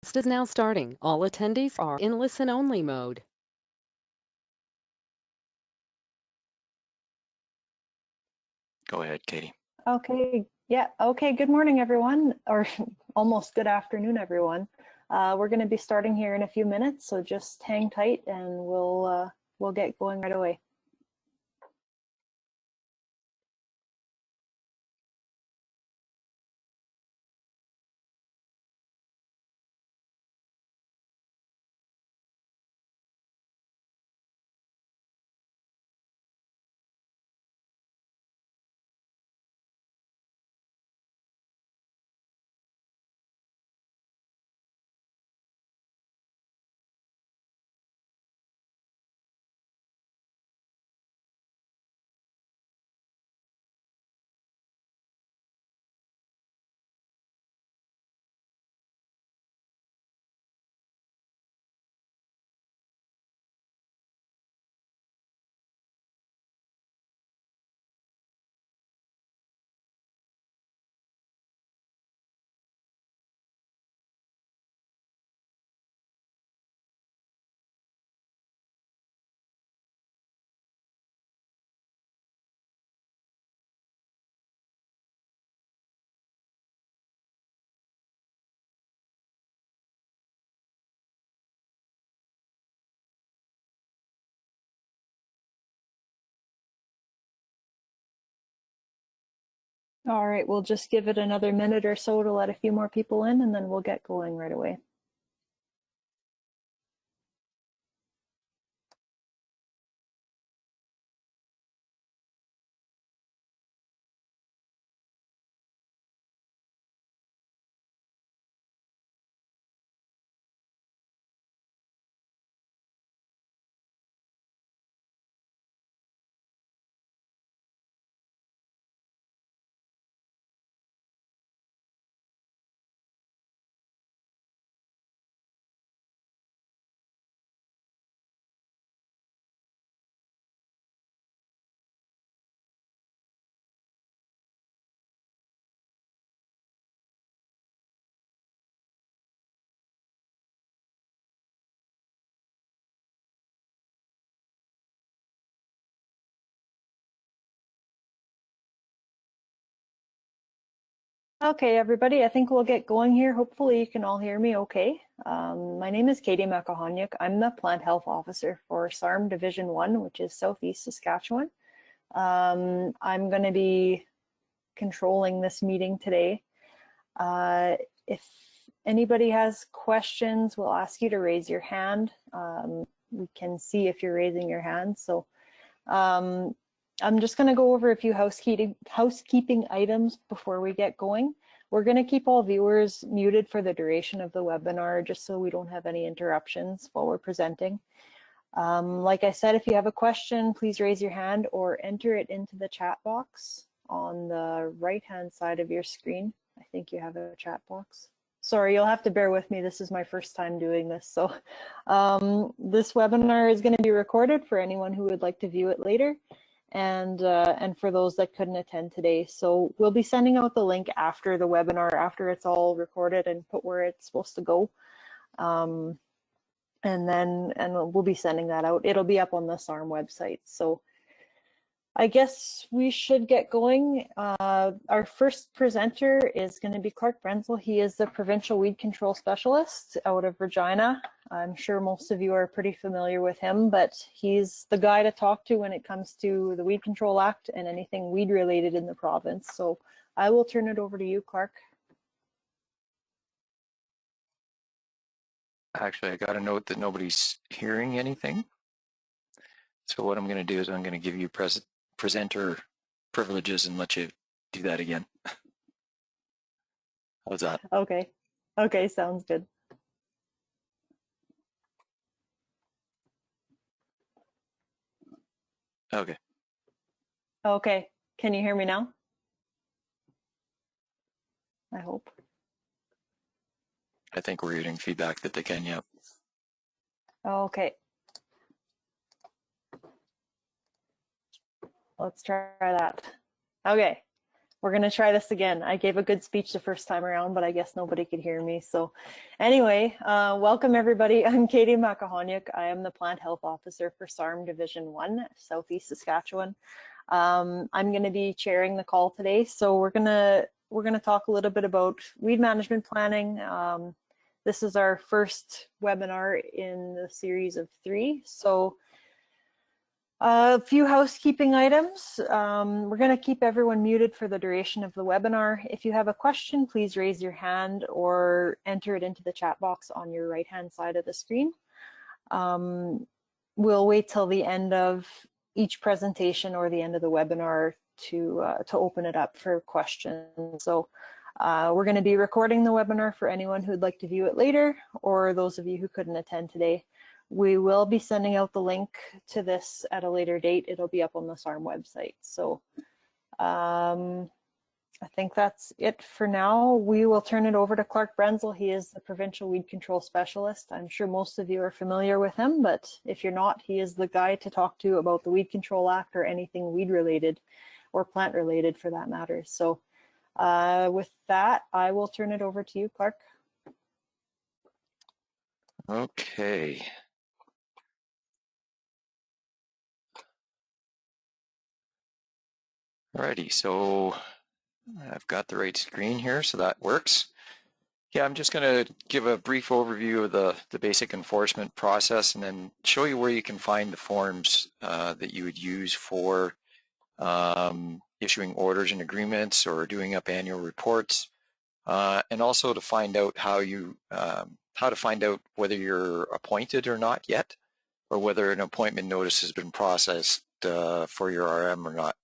Is now starting. All attendees are in listen-only mode. Go ahead, Katie. Okay, yeah, okay, good morning, everyone, or almost good afternoon, everyone. We're going to be starting here in a few minutes, so just hang tight and we'll get going right away. All right, we'll just give it another minute or so to let a few more people in, and then we'll get going right away. Okay, everybody, I think we'll get going here. Hopefully you can all hear me okay. My name is Katie Makahonyuk. I'm the Plant Health Officer for SARM Division 1, which is Southeast Saskatchewan. I'm going to be controlling this meeting today. If anybody has questions, we'll ask you to raise your hand. We can see if you're raising your hand. So I'm just going to go over a few housekeeping items before we get going. We're going to keep all viewers muted for the duration of the webinar, just so we don't have any interruptions while we're presenting. Like I said, if you have a question, please raise your hand or enter it into the chat box on the right-hand side of your screen. I think you have a chat box. Sorry, you'll have to bear with me. This is my first time doing this. So this webinar is going to be recorded for anyone who would like to view it later, and for those that couldn't attend today. So we'll be sending out the link after the webinar, after it's all recorded and put where it's supposed to go. And we'll be sending that out. It'll be up on the SARM website. So I guess we should get going. Our first presenter is going to be Clark Brenzel. He is the Provincial Weed Control Specialist out of Regina. I'm sure most of you are pretty familiar with him, but he's the guy to talk to when it comes to the Weed Control Act and anything weed related in the province. So I will turn it over to you, Clark. Actually, I got a note that nobody's hearing anything. So what I'm going to do is I'm going to give you presenter privileges and let you do that again. How's that? Okay. Okay, sounds good. Okay. Okay. Can you hear me now? I hope. I think we're getting feedback that they can, yep. Okay. Let's try that. Okay. We're going to try this again. I gave a good speech the first time around, but I guess nobody could hear me. So anyway, welcome everybody. I'm Katie Makahonyuk. I am the Plant Health Officer for SARM Division 1, Southeast Saskatchewan. I'm going to be chairing the call today. So we're going to talk a little bit about weed management planning. This is our first webinar in the series of 3. So a few housekeeping items. We're going to keep everyone muted for the duration of the webinar. If you have a question, please raise your hand or enter it into the chat box on your right-hand side of the screen. We'll wait till the end of each presentation or the end of the webinar to open it up for questions. So we're going to be recording the webinar for anyone who'd like to view it later, or those of you who couldn't attend today. We will be sending out the link to this at a later date. It'll be up on the SARM website. So I think that's it for now. We will turn it over to Clark Brenzel. He is the Provincial Weed Control Specialist. I'm sure most of you are familiar with him, but if you're not, he is the guy to talk to about the Weed Control Act or anything weed related or plant related for that matter. So with that, I will turn it over to you, Clark. Okay. Alrighty, so I've got the right screen here, so that works. Yeah, I'm just going to give a brief overview of the basic enforcement process and then show you where you can find the forms that you would use for issuing orders and agreements or doing up annual reports, and also to find out how to find out whether you're appointed or not yet, or whether an appointment notice has been processed for your RM or not.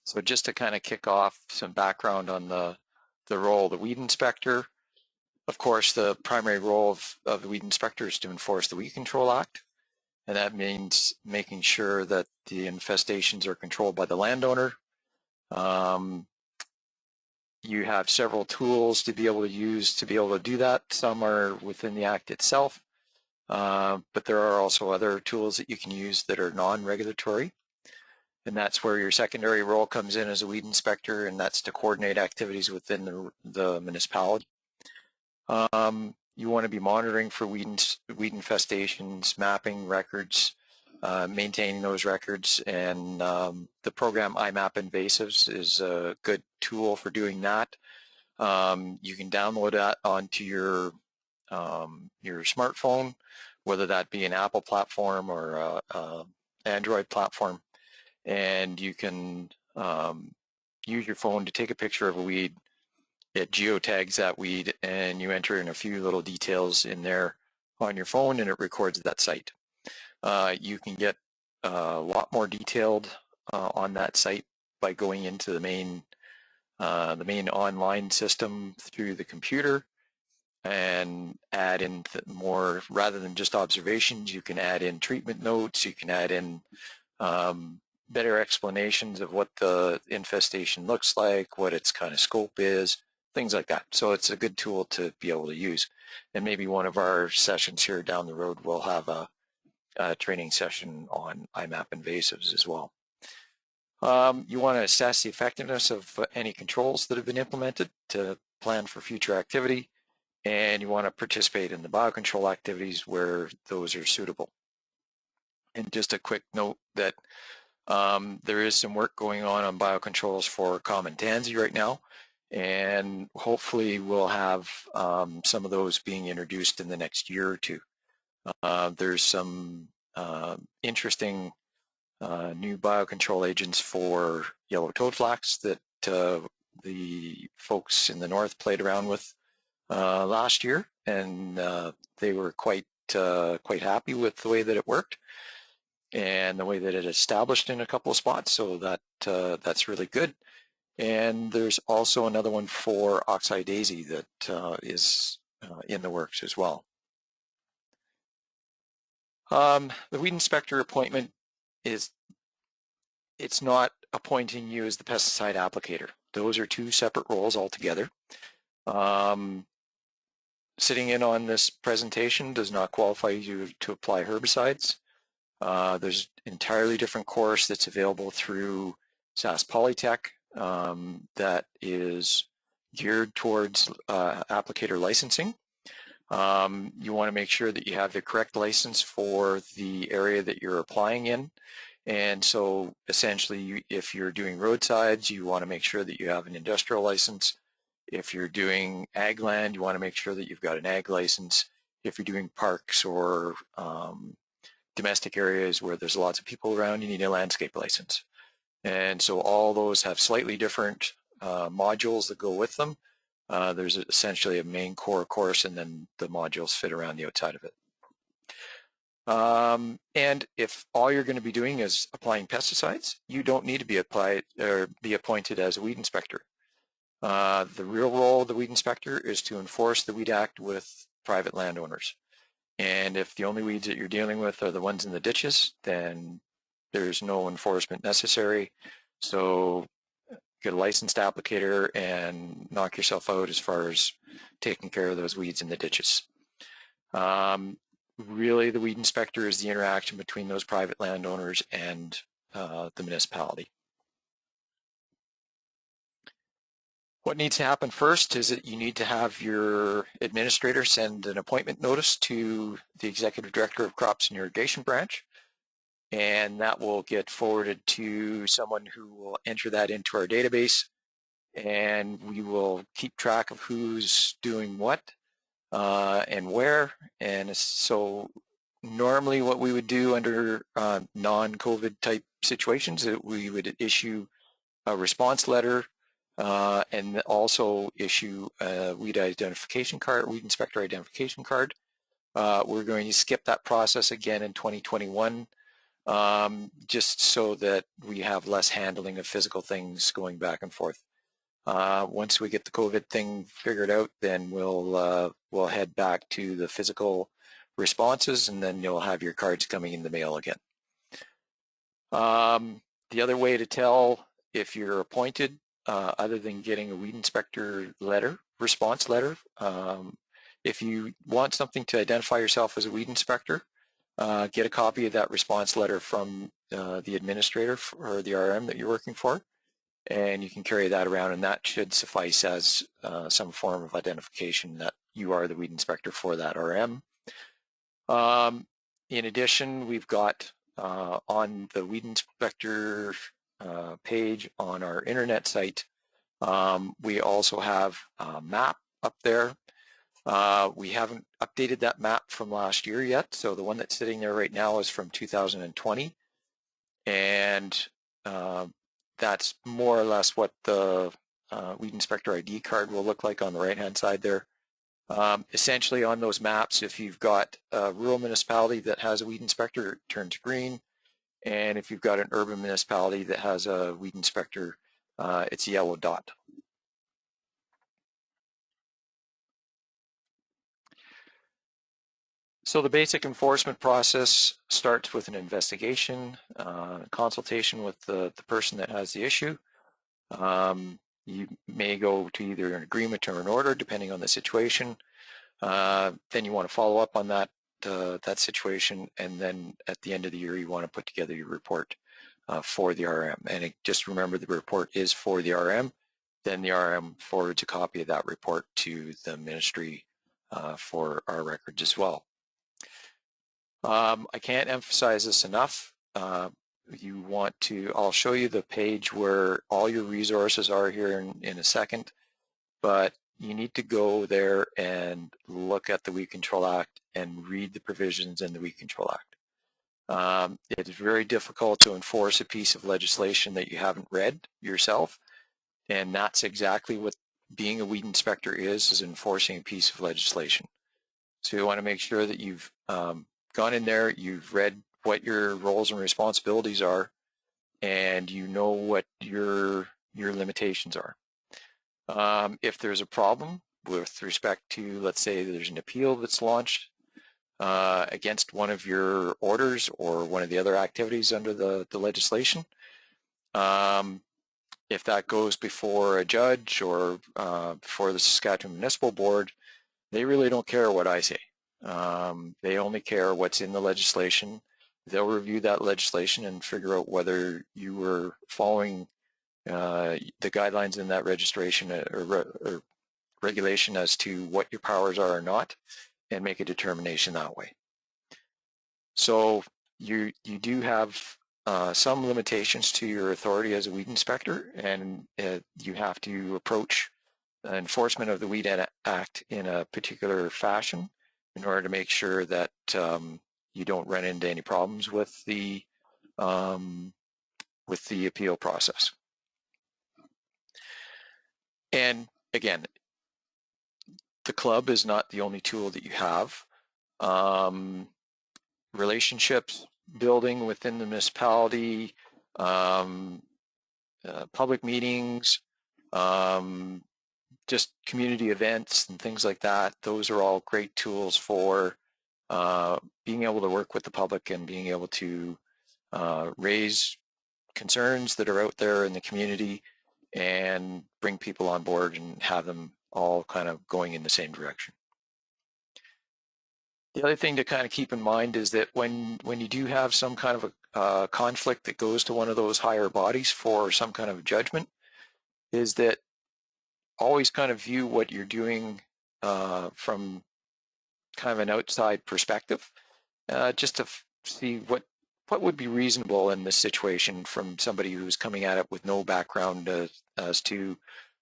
So just to kind of kick off some background on the role of the weed inspector. Of course, the primary role of the weed inspector is to enforce the Weed Control Act, and that means making sure that the infestations are controlled by the landowner. You have several tools to be able to use to be able to do that. Some are within the Act itself, but there are also other tools that you can use that are non-regulatory. And that's where your secondary role comes in as a weed inspector, and that's to coordinate activities within the municipality. You want to be monitoring for weed infestations, mapping records, maintaining those records, and the program IMAP Invasives is a good tool for doing that. You can download that onto your smartphone, whether that be an Apple platform or Android platform. And you can use your phone to take a picture of a weed. It geotags that weed, and you enter in a few little details in there on your phone, and it records that site. You can get a lot more detailed on that site by going into the main online system through the computer and add in more, rather than just observations. You can add in treatment notes. You can add in better explanations of what the infestation looks like, what its kind of scope is, things like that. So it's a good tool to be able to use. And maybe one of our sessions here down the road will have a training session on IMAP invasives as well. You want to assess the effectiveness of any controls that have been implemented to plan for future activity, and you want to participate in the biocontrol activities where those are suitable. And just a quick note that there is some work going on biocontrols for common tansy right now, and hopefully we'll have some of those being introduced in the next year or two. There's some interesting new biocontrol agents for yellow toadflax that the folks in the north played around with last year, and they were quite happy with the way that it worked and the way that it established in a couple of spots, so that's really good. And there's also another one for oxeye daisy that is in the works as well. The weed inspector appointment it's not appointing you as the pesticide applicator. Those are two separate roles altogether. Sitting in on this presentation does not qualify you to apply herbicides. There's an entirely different course that's available through SAS Polytech that is geared towards applicator licensing. You want to make sure that you have the correct license for the area that you're applying in. And so essentially, if you're doing roadsides, you want to make sure that you have an industrial license. If you're doing ag land, you want to make sure that you've got an ag license. If you're doing parks or domestic areas where there's lots of people around, you need a landscape license. And so all those have slightly different modules that go with them. There's essentially a main core course, and then the modules fit around the outside of it. And if all you're going to be doing is applying pesticides, you don't need to be appointed as a weed inspector. The real role of the weed inspector is to enforce the Weed Act with private landowners. And if the only weeds that you're dealing with are the ones in the ditches, then there's no enforcement necessary. So get a licensed applicator and knock yourself out as far as taking care of those weeds in the ditches. Really, the weed inspector is the interaction between those private landowners and the municipality. What needs to happen first is that you need to have your administrator send an appointment notice to the Executive Director of Crops and Irrigation Branch, and that will get forwarded to someone who will enter that into our database, and we will keep track of who's doing what and where. And so normally what we would do under non-COVID type situations is we would issue a response letter and also issue a weed identification card, weed inspector identification card. We're going to skip that process again in 2021, just so that we have less handling of physical things going back and forth. Once we get the COVID thing figured out, then we'll head back to the physical responses, and then you'll have your cards coming in the mail again. The other way to tell if you're appointed, other than getting a weed inspector letter, response letter, if you want something to identify yourself as a weed inspector, get a copy of that response letter from the administrator or the RM that you're working for, and you can carry that around, and that should suffice as some form of identification that you are the weed inspector for that RM. In addition, we've got on the weed inspector page on our internet site, we also have a map up there. We haven't updated that map from last year yet, so the one that's sitting there right now is from 2020, and that's more or less what the weed inspector ID card will look like on the right-hand side there. Essentially on those maps, if you've got a rural municipality that has a weed inspector, it turns green, and if you've got an urban municipality that has a weed inspector, it's a yellow dot. So the basic enforcement process starts with an investigation, consultation with the person that has the issue. You may go to either an agreement or an order, depending on the situation. Then you want to follow up on that situation, and then at the end of the year, you want to put together your report for the RM. And just remember, the report is for the RM. Then the RM forwards a copy of that report to the ministry for our records as well. I can't emphasize this enough. You want to, I'll show you the page where all your resources are here in a second, but you need to go there and look at the Weed Control Act and read the provisions in the Weed Control Act. It is very difficult to enforce a piece of legislation that you haven't read yourself, and that's exactly what being a weed inspector is enforcing a piece of legislation. So you want to make sure that you've gone in there, you've read what your roles and responsibilities are, and you know what your limitations are. If there's a problem with respect to, let's say there's an appeal that's launched against one of your orders or one of the other activities under the legislation, if that goes before a judge or before the Saskatchewan Municipal Board, they really don't care what I say. They only care what's in the legislation. They'll review that legislation and figure out whether you were following the guidelines in that registration or regulation as to what your powers are or not, and make a determination that way. So you do have some limitations to your authority as a weed inspector, and you have to approach enforcement of the Weed Act in a particular fashion in order to make sure that you don't run into any problems with the appeal process. And again, the club is not the only tool that you have. Relationships building within the municipality, public meetings, just community events and things like that. Those are all great tools for being able to work with the public and being able to raise concerns that are out there in the community and bring people on board and have them all kind of going in the same direction. The other thing to kind of keep in mind is that when you do have some kind of a conflict that goes to one of those higher bodies for some kind of judgment, is that always kind of view what you're doing from kind of an outside perspective, just to see what would be reasonable in this situation from somebody who's coming at it with no background as to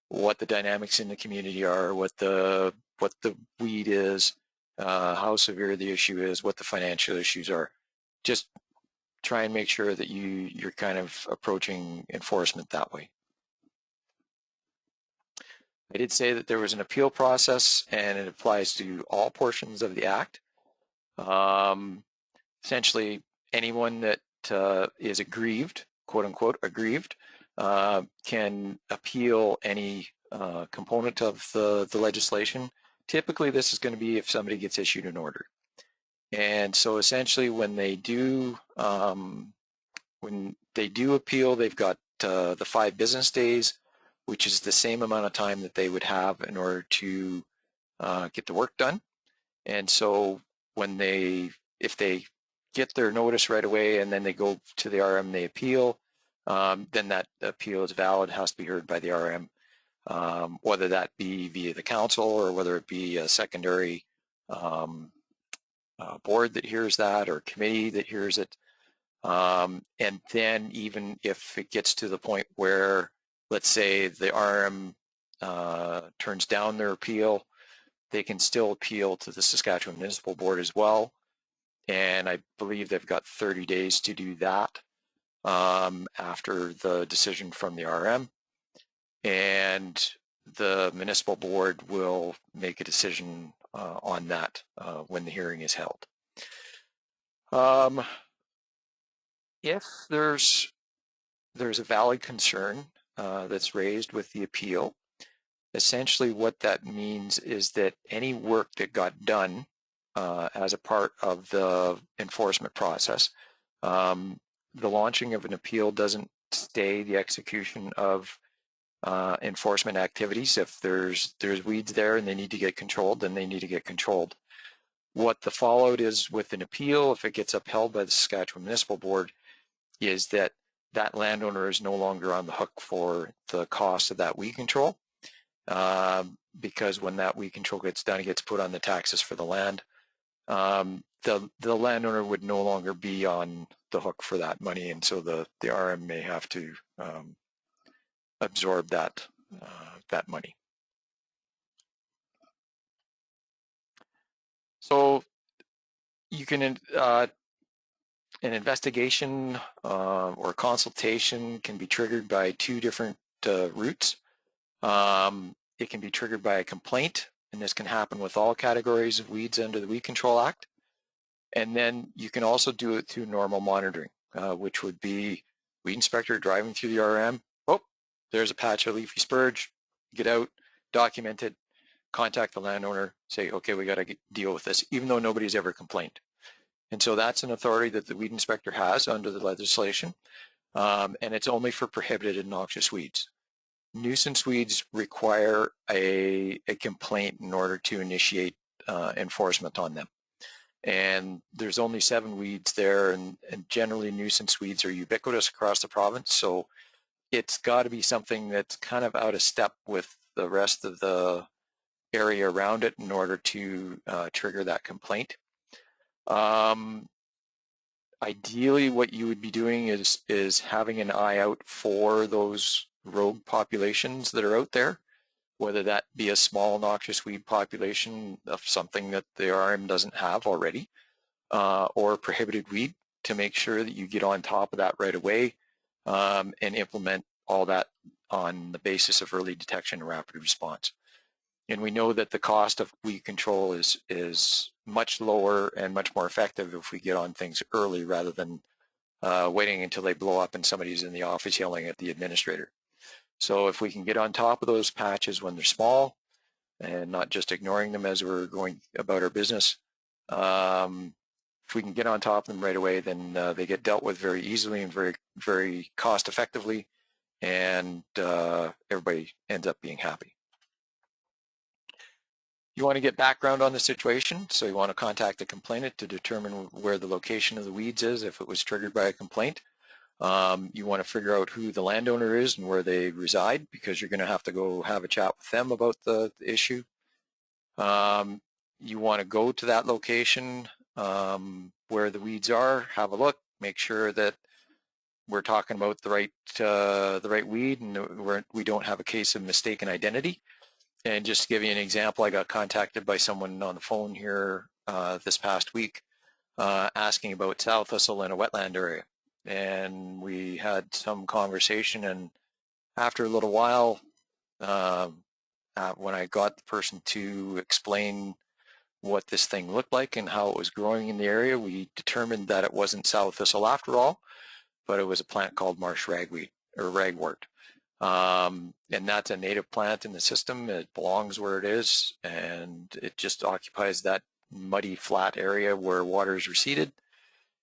what the dynamics in the community are, what the weed is, how severe the issue is, what the financial issues are. Just try and make sure that you're kind of approaching enforcement that way. I did say that there was an appeal process, and it applies to all portions of the Act. Essentially, anyone that is aggrieved, quote unquote, aggrieved, can appeal any component of the legislation. Typically, this is going to be if somebody gets issued an order. And so essentially when they do appeal, they've got the 5 business days, which is the same amount of time that they would have in order to get the work done. And so when if they get their notice right away and then they go to the RM, they appeal, then that appeal is valid, has to be heard by the RM, whether that be via the council or whether it be a secondary board that hears that or committee that hears it. And then even if it gets to the point where, let's say the RM turns down their appeal, they can still appeal to the Saskatchewan Municipal Board as well. And I believe they've got 30 days to do that after the decision from the RM. And the Municipal Board will make a decision on that when the hearing is held. If there's a valid concern that's raised with the appeal, essentially what that means is that any work that got done as a part of the enforcement process, the launching of an appeal doesn't stay the execution of enforcement activities. If there's weeds there and they need to get controlled, then they need to get controlled. What the fallout is with an appeal, if it gets upheld by the Saskatchewan Municipal Board, is that that landowner is no longer on the hook for the cost of that weed control, because when that weed control gets done, it gets put on the taxes for the land. The landowner would no longer be on the hook for that money, and so the RM may have to absorb that money. So you can an investigation or consultation can be triggered by 2 different routes. It can be triggered by a complaint, and this can happen with all categories of weeds under the Weed Control Act. And then you can also do it through normal monitoring, which would be weed inspector driving through the RM. Oh, there's a patch of leafy spurge. Get out, document it, contact the landowner, say, okay, we got to deal with this, even though nobody's ever complained. And so that's an authority that the weed inspector has under the legislation, and it's only for prohibited and noxious weeds. Nuisance weeds require a complaint in order to initiate enforcement on them. And there's only 7 weeds there, and generally nuisance weeds are ubiquitous across the province. So it's got to be something that's kind of out of step with the rest of the area around it in order to trigger that complaint. Ideally, what you would be doing is having an eye out for those rogue populations that are out there, whether that be a small noxious weed population of something that the RM doesn't have already, or prohibited weed, to make sure that you get on top of that right away and implement all that on the basis of early detection and rapid response. And we know that the cost of weed control is much lower and much more effective if we get on things early rather than waiting until they blow up and somebody's in the office yelling at the administrator. So if we can get on top of those patches when they're small and not just ignoring them as we're going about our business, if we can get on top of them right away, then they get dealt with very easily and very, very cost effectively, and everybody ends up being happy. You want to get background on the situation, so you want to contact the complainant to determine where the location of the weeds is if it was triggered by a complaint. You want to figure out who the landowner is and where they reside, because you're going to have to go have a chat with them about the issue. You want to go to that location where the weeds are, have a look, make sure that we're talking about the right weed and we don't have a case of mistaken identity. And just to give you an example, I got contacted by someone on the phone here this past week asking about sow thistle in a wetland area. And we had some conversation, and after a little while, when I got the person to explain what this thing looked like and how it was growing in the area, we determined that it wasn't sow thistle after all, but it was a plant called marsh ragweed or ragwort. And that's a native plant in the system. It belongs where it is, and it just occupies that muddy, flat area where water is receded.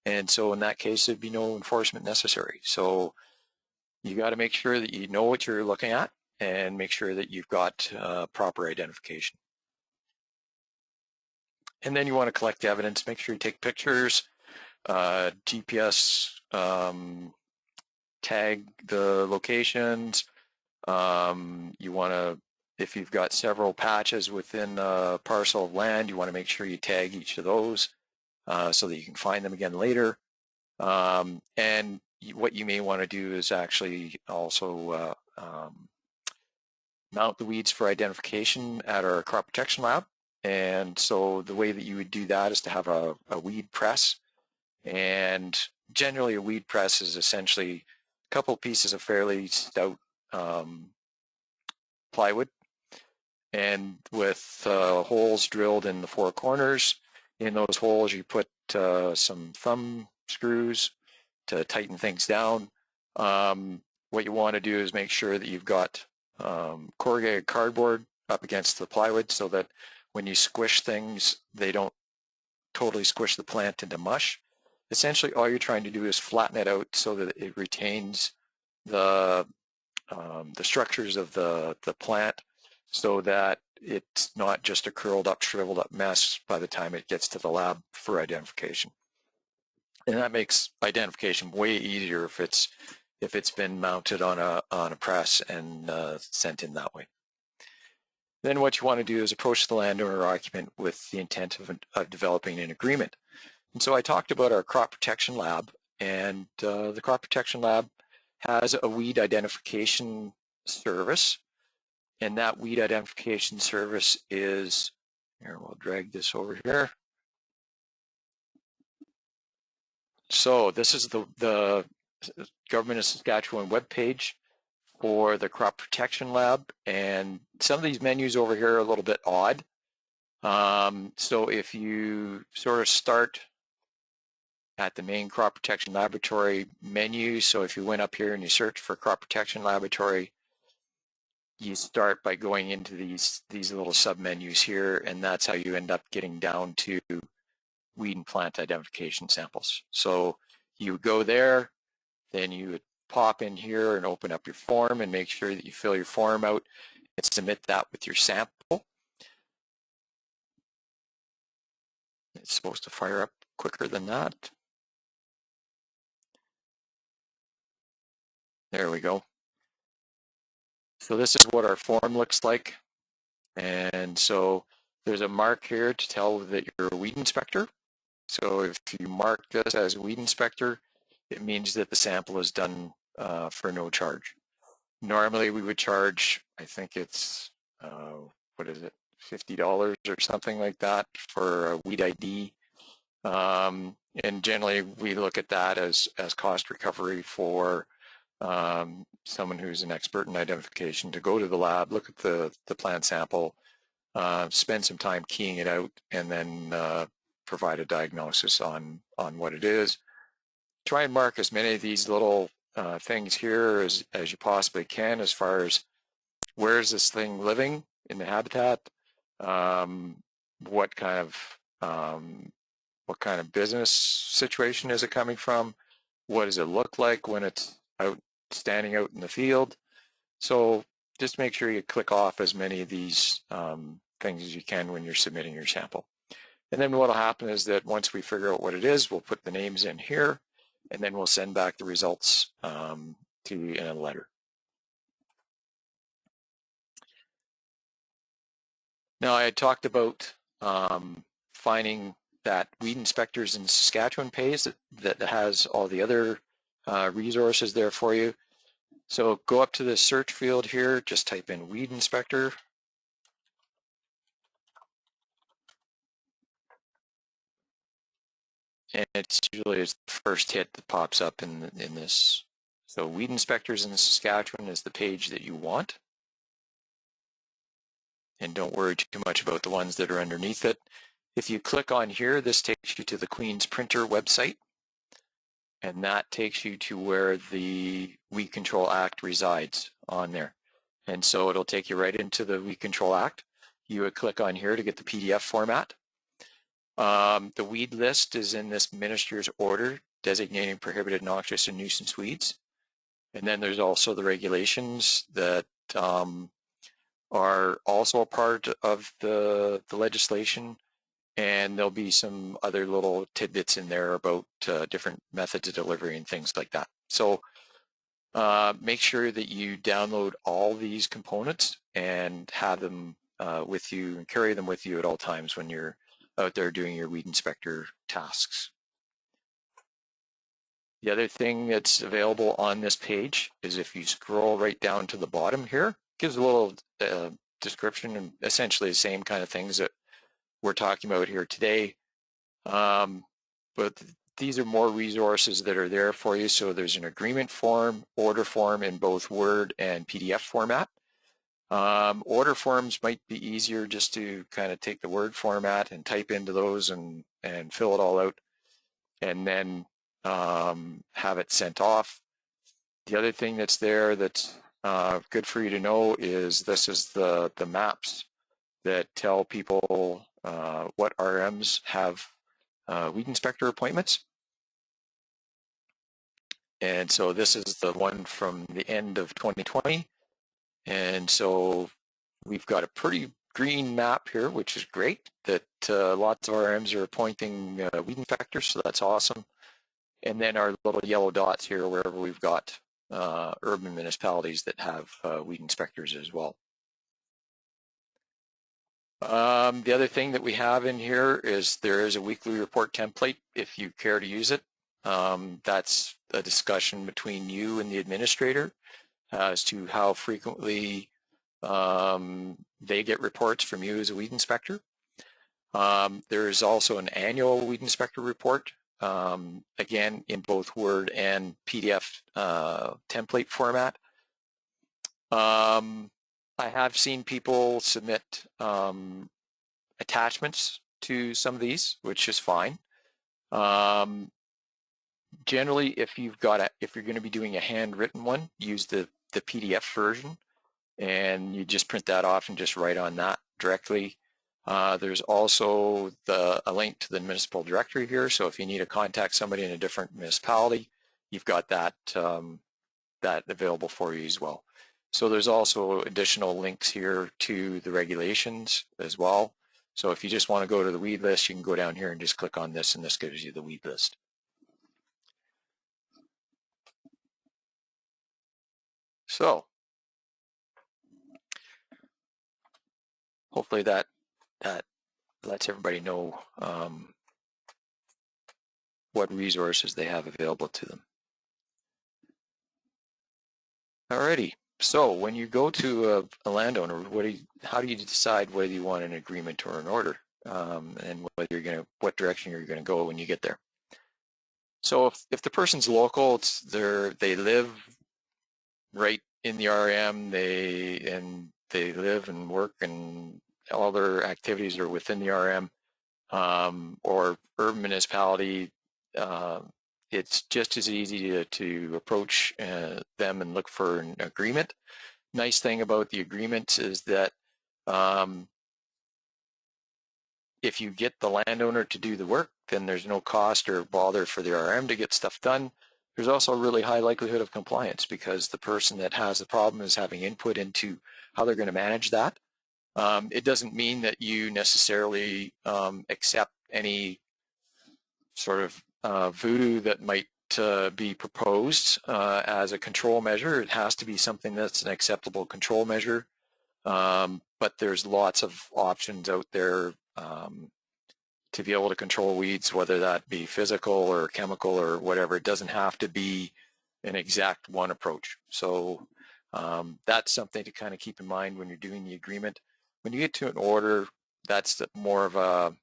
And so in that case, there'd be no enforcement necessary. So you got to make sure that you know what you're looking at and make sure that you've got proper identification. And then you want to collect the evidence, make sure you take pictures, GPS, tag the locations. You want to, if you've got several patches within a parcel of land, you want to make sure you tag each of those so that you can find them again later. And what you may want to do is actually also mount the weeds for identification at our crop protection lab. And so the way that you would do that is to have a weed press. And generally a weed press is essentially a couple pieces of fairly stout plywood, and with holes drilled in the four corners. In those holes you put some thumb screws to tighten things down. What you want to do is make sure that you've got corrugated cardboard up against the plywood so that when you squish things, they don't totally squish the plant into mush. Essentially, all you're trying to do is flatten it out so that it retains the structures of the plant, so that it's not just a curled up, shriveled up mess by the time it gets to the lab for identification. And that makes identification way easier if it's been mounted on a press and sent in that way. Then what you want to do is approach the landowner or occupant with the intent of developing an agreement. And so I talked about our crop protection lab, and the crop protection lab has a weed identification service, and that weed identification service is, here, we'll drag this over here. So this is the Government of Saskatchewan webpage for the crop protection lab, and some of these menus over here are a little bit odd. So if you sort of start at the main crop protection laboratory menu, so if you went up here and you search for crop protection laboratory, you start by going into these little sub-menus here, and that's how you end up getting down to weed and plant identification samples. So you go there, then you would pop in here and open up your form and make sure that you fill your form out and submit that with your sample. It's supposed to fire up quicker than that. There we go. So this is what our form looks like. And so there's a mark here to tell that you're a weed inspector. So if you mark this as weed inspector, it means that the sample is done for no charge. Normally we would charge, I think it's, what is it, $50 or something like that for a weed ID. And generally we look at that as cost recovery for someone who's an expert in identification to go to the lab, look at the plant sample, spend some time keying it out, and then provide a diagnosis on what it is. Try and mark as many of these little things here as you possibly can, as far as where is this thing living in the habitat, what kind of business situation is it coming from, what does it look like when it's standing out in the field. So just make sure you click off as many of these things as you can when you're submitting your sample. And then what will happen is that once we figure out what it is, we'll put the names in here, and then we'll send back the results to you in a letter. Now, I had talked about finding that Weed Inspectors in Saskatchewan page that has all the other resources there for you. So go up to the search field here, just type in Weed Inspector. And it's usually the first hit that pops up in this. So Weed Inspectors in Saskatchewan is the page that you want. And don't worry too much about the ones that are underneath it. If you click on here, this takes you to the Queen's Printer website. And that takes you to where the Weed Control Act resides on there. And so it'll take you right into the Weed Control Act. You would click on here to get the PDF format. The weed list is in this minister's order designating prohibited, noxious, and nuisance weeds. And then there's also the regulations that are also a part of the legislation. And there'll be some other little tidbits in there about different methods of delivery and things like that. So make sure that you download all these components and have them with you and carry them with you at all times when you're out there doing your weed inspector tasks. The other thing that's available on this page is if you scroll right down to the bottom here, it gives a little description and essentially the same kind of things that we're talking about here today. But these are more resources that are there for you. So there's an agreement form, order form in both Word and PDF format. Order forms might be easier just to kind of take the Word format and type into those and fill it all out and then have it sent off. The other thing that's there that's good for you to know is this is the maps that tell people what RMs have weed inspector appointments. And so this is the one from the end of 2020. And so we've got a pretty green map here, which is great, that lots of RMs are appointing weed inspectors, so that's awesome. And then our little yellow dots here, wherever we've got urban municipalities that have weed inspectors as well. The other thing that we have in here is there is a weekly report template if you care to use it. That's a discussion between you and the administrator as to how frequently they get reports from you as a weed inspector. There is also an annual weed inspector report, again, in both Word and PDF template format. I have seen people submit attachments to some of these, which is fine. Generally, if you're going to be doing a handwritten one, use the PDF version, and you just print that off and just write on that directly. There's also a link to the municipal directory here, so if you need to contact somebody in a different municipality, you've got that that available for you as well. So there's also additional links here to the regulations as well. So if you just want to go to the weed list, you can go down here and just click on this, and this gives you the weed list. So hopefully that lets everybody know what resources they have available to them. Alrighty. So when you go to a landowner, how do you decide whether you want an agreement or an order, and what direction you're going to go when you get there? So if the person's local, they live right in the RM, they live and work and all their activities are within the RM, or urban municipality, it's just as easy to approach them and look for an agreement. Nice thing about the agreement is that if you get the landowner to do the work, then there's no cost or bother for the RM to get stuff done. There's also a really high likelihood of compliance because the person that has the problem is having input into how they're going to manage that. It doesn't mean that you necessarily accept any sort of voodoo that might be proposed as a control measure. It has to be something that's an acceptable control measure, but there's lots of options out there to be able to control weeds, whether that be physical or chemical or whatever. It doesn't have to be an exact one approach. So that's something to kind of keep in mind when you're doing the agreement. When you get to an order, that's more of a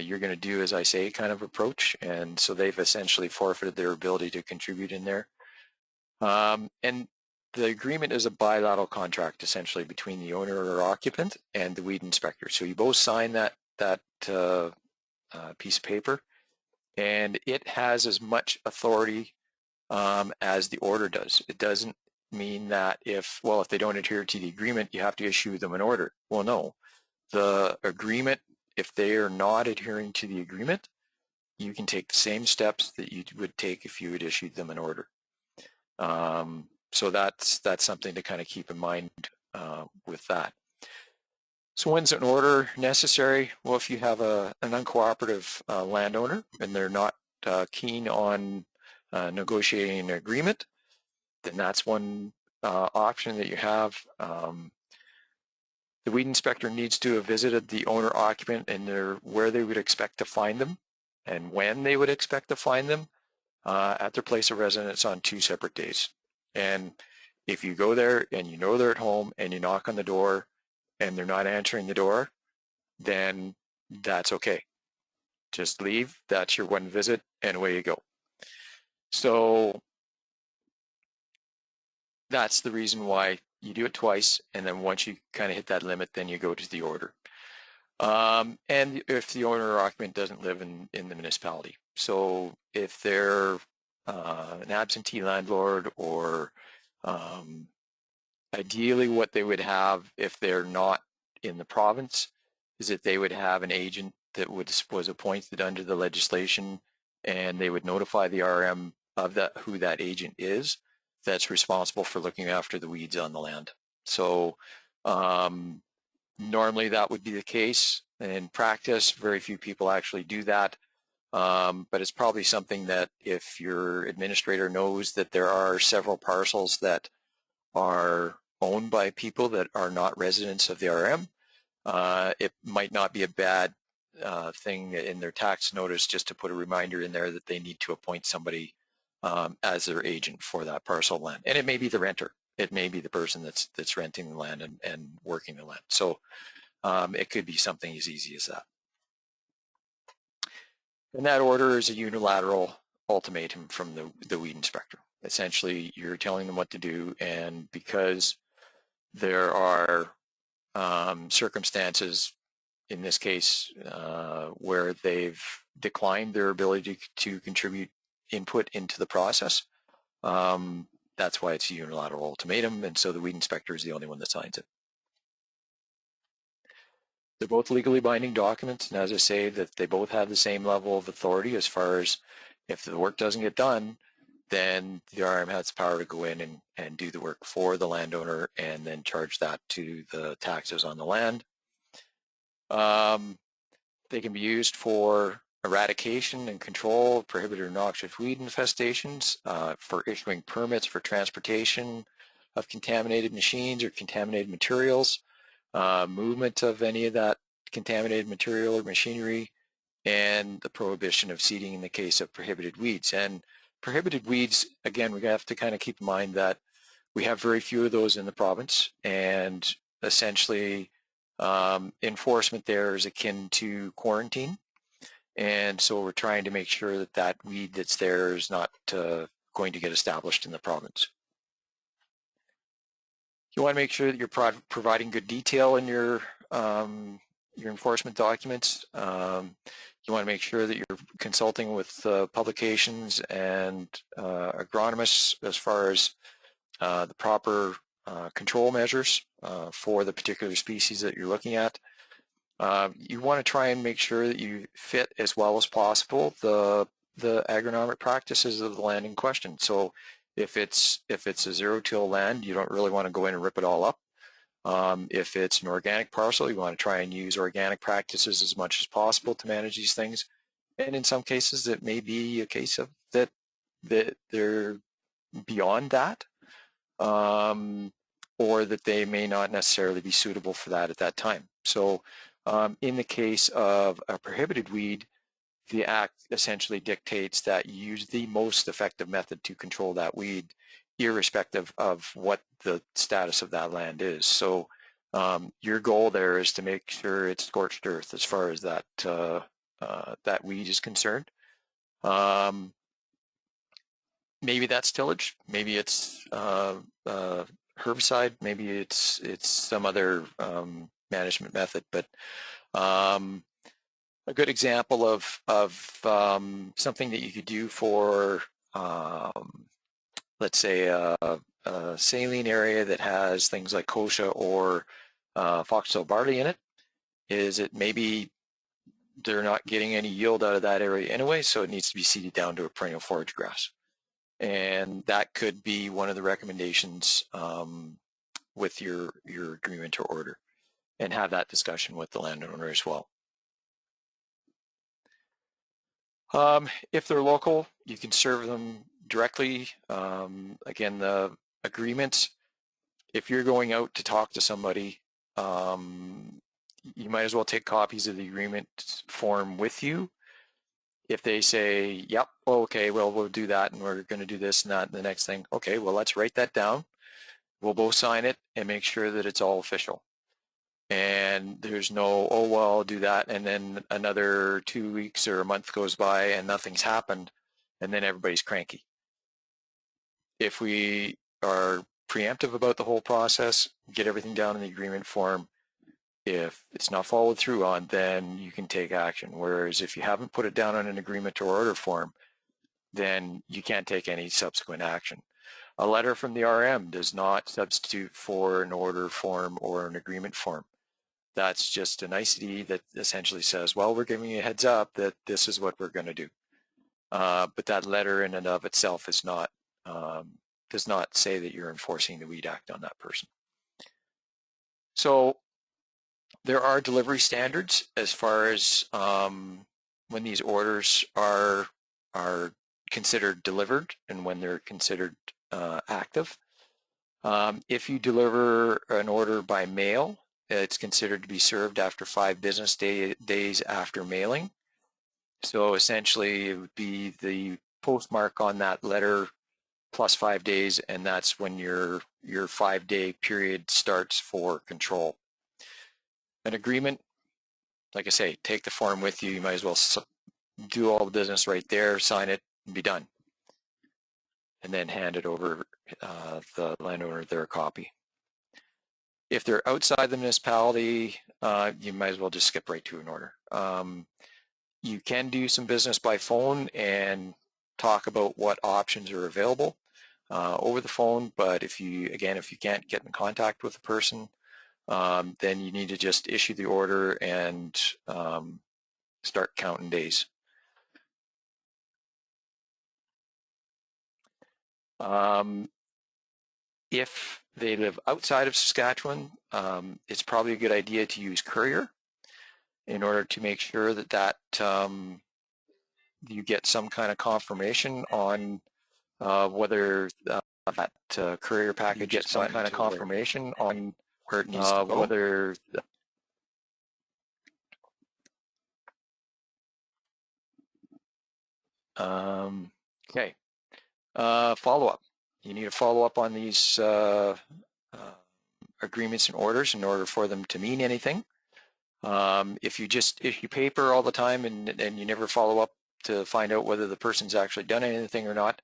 you're going to do as I say kind of approach, and so they've essentially forfeited their ability to contribute in there. And the agreement is a bilateral contract essentially between the owner or occupant and the weed inspector. So you both sign that piece of paper, and it has as much authority as the order does. It doesn't mean that if they don't adhere to the agreement, you have to issue them an order. Well, no. The agreement, if they are not adhering to the agreement, you can take the same steps that you would take if you had issued them an order. So that's something to kind of keep in mind with that. So when's an order necessary? Well, if you have an uncooperative landowner and they're not keen on negotiating an agreement, then that's one option that you have. The weed inspector needs to have visited the owner occupant and where they would expect to find them and when they would expect to find them at their place of residence on 2 separate days. And if you go there and you know they're at home and you knock on the door and they're not answering the door, then that's okay. Just leave. That's your one visit and away you go. So that's the reason why you do it twice, and then once you kind of hit that limit, then you go to the order. And if the owner or occupant doesn't live in the municipality. So if they're an absentee landlord, or ideally what they would have if they're not in the province is that they would have an agent that was appointed under the legislation, and they would notify the RM of who that agent is that's responsible for looking after the weeds on the land. So normally that would be the case. In practice, very few people actually do that. But it's probably something that if your administrator knows that there are several parcels that are owned by people that are not residents of the RM, it might not be a bad thing in their tax notice just to put a reminder in there that they need to appoint somebody as their agent for that parcel of land. And it may be the renter. It may be the person that's renting the land and working the land. So it could be something as easy as that. And that order is a unilateral ultimatum from the weed inspector. Essentially, you're telling them what to do, and because there are circumstances, in this case, where they've declined their ability to contribute input into the process, that's why it's a unilateral ultimatum, and so the weed inspector is the only one that signs it. They're both legally binding documents, and as I say, that they both have the same level of authority as far as if the work doesn't get done, then the RM has the power to go in and do the work for the landowner and then charge that to the taxes on the land. They can be used for eradication and control of prohibited or noxious weed infestations, for issuing permits for transportation of contaminated machines or contaminated materials, movement of any of that contaminated material or machinery, and the prohibition of seeding in the case of prohibited weeds. And prohibited weeds, again, we have to kind of keep in mind that we have very few of those in the province, and essentially enforcement there is akin to quarantine. And so we're trying to make sure that that weed that's there is not going to get established in the province. You want to make sure that you're providing good detail in your enforcement documents. You want to make sure that you're consulting with publications and agronomists as far as the proper control measures for the particular species that you're looking at. You want to try and make sure that you fit as well as possible the agronomic practices of the land in question. So if it's a zero-till land, you don't really want to go in and rip it all up. If it's an organic parcel, you want to try and use organic practices as much as possible to manage these things. And in some cases, it may be a case of that they're beyond that, or that they may not necessarily be suitable for that at that time. So in the case of a prohibited weed, the Act essentially dictates that you use the most effective method to control that weed, irrespective of what the status of that land is. So your goal there is to make sure it's scorched earth as far as that that weed is concerned. Maybe that's tillage, maybe it's herbicide, maybe it's some other management method, but a good example of something that you could do for, let's say, a saline area that has things like kochia or foxtail barley in it, is it maybe they're not getting any yield out of that area anyway, so it needs to be seeded down to a perennial forage grass. And that could be one of the recommendations with your agreement or order, and have that discussion with the landowner as well. If they're local, you can serve them directly. Again, the agreements, if you're going out to talk to somebody, you might as well take copies of the agreement form with you. If they say, yep, okay, well, we'll do that, and we're going to do this and that and the next thing, okay, well, let's write that down. We'll both sign it and make sure that it's all official. And there's no, oh, well, I'll do that, and then another 2 weeks or a month goes by and nothing's happened, and then everybody's cranky. If we are preemptive about the whole process, get everything down in the agreement form, if it's not followed through on, then you can take action. Whereas if you haven't put it down on an agreement or order form, then you can't take any subsequent action. A letter from the RM does not substitute for an order form or an agreement form. That's just a nicety that essentially says, well, we're giving you a heads up that this is what we're going to do. But that letter in and of itself is not, does not say that you're enforcing the Weed Act on that person. So there are delivery standards as far as when these orders are considered delivered and when they're considered active. If you deliver an order by mail, it's considered to be served after 5 business days after mailing. So essentially it would be the postmark on that letter plus 5 days, and that's when your 5-day period starts for control. An agreement, like I say, take the form with you. You might as well do all the business right there, sign it, and be done. And then hand it over the landowner their copy. If they're outside the municipality, you might as well just skip right to an order. You can do some business by phone and talk about what options are available over the phone, but if you can't get in contact with the person, then you need to just issue the order and start counting days. If they live outside of Saskatchewan, it's probably a good idea to use courier in order to make sure that you get some kind of confirmation on whether that courier package gets some kind of confirmation on where it needs to go? Whether okay, follow-up. You need to follow up on these agreements and orders in order for them to mean anything. If you just issue paper all the time and you never follow up to find out whether the person's actually done anything or not,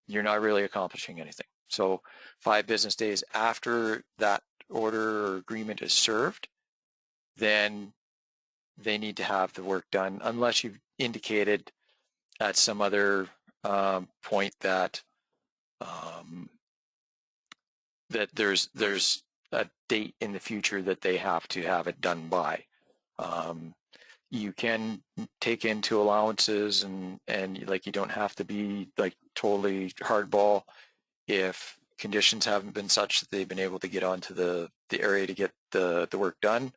you're not really accomplishing anything. So 5 business days after that order or agreement is served, then they need to have the work done, unless you've indicated at some other point that that there's a date in the future that they have to have it done by. You can take into allowances and like you don't have to be like totally hardball if conditions haven't been such that they've been able to get onto the area to get the work done.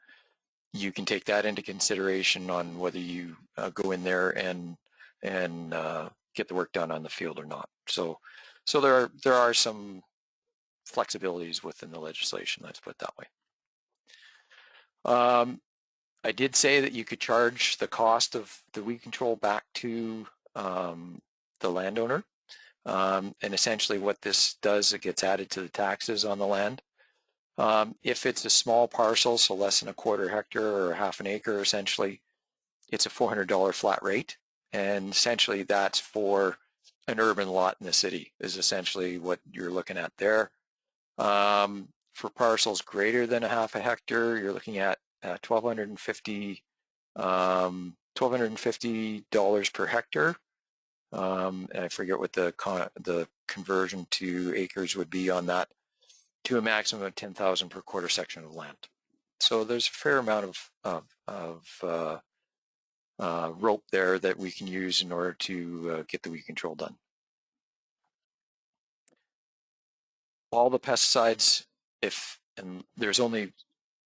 You can take that into consideration on whether you go in there and get the work done on the field or not. So there are some flexibilities within the legislation, let's put it that way. I did say that you could charge the cost of the weed control back to the landowner. And essentially what this does, it gets added to the taxes on the land. If it's a small parcel, so less than a quarter hectare or half an acre, essentially, it's a $400 flat rate. And essentially that's for an urban lot in the city is essentially what you're looking at there. For parcels greater than a half a hectare, you're looking at $1,250 per hectare. And I forget what the conversion to acres would be on that, to a maximum of 10,000 per quarter section of land. So there's a fair amount of rope there that we can use in order to get the weed control done. All the pesticides, and there's only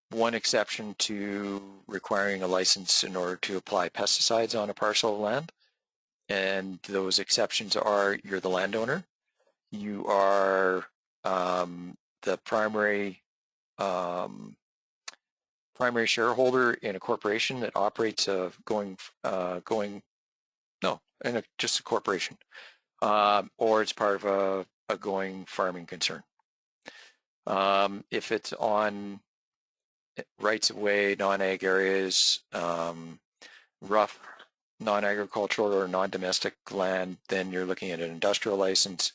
one exception to requiring a license in order to apply pesticides on a parcel of land. And those exceptions are you're the landowner, you are the primary shareholder in a corporation that operates just a corporation, or it's part of a going farming concern. If it's on rights of way, non-ag areas, rough non-agricultural or non-domestic land, then you're looking at an industrial license,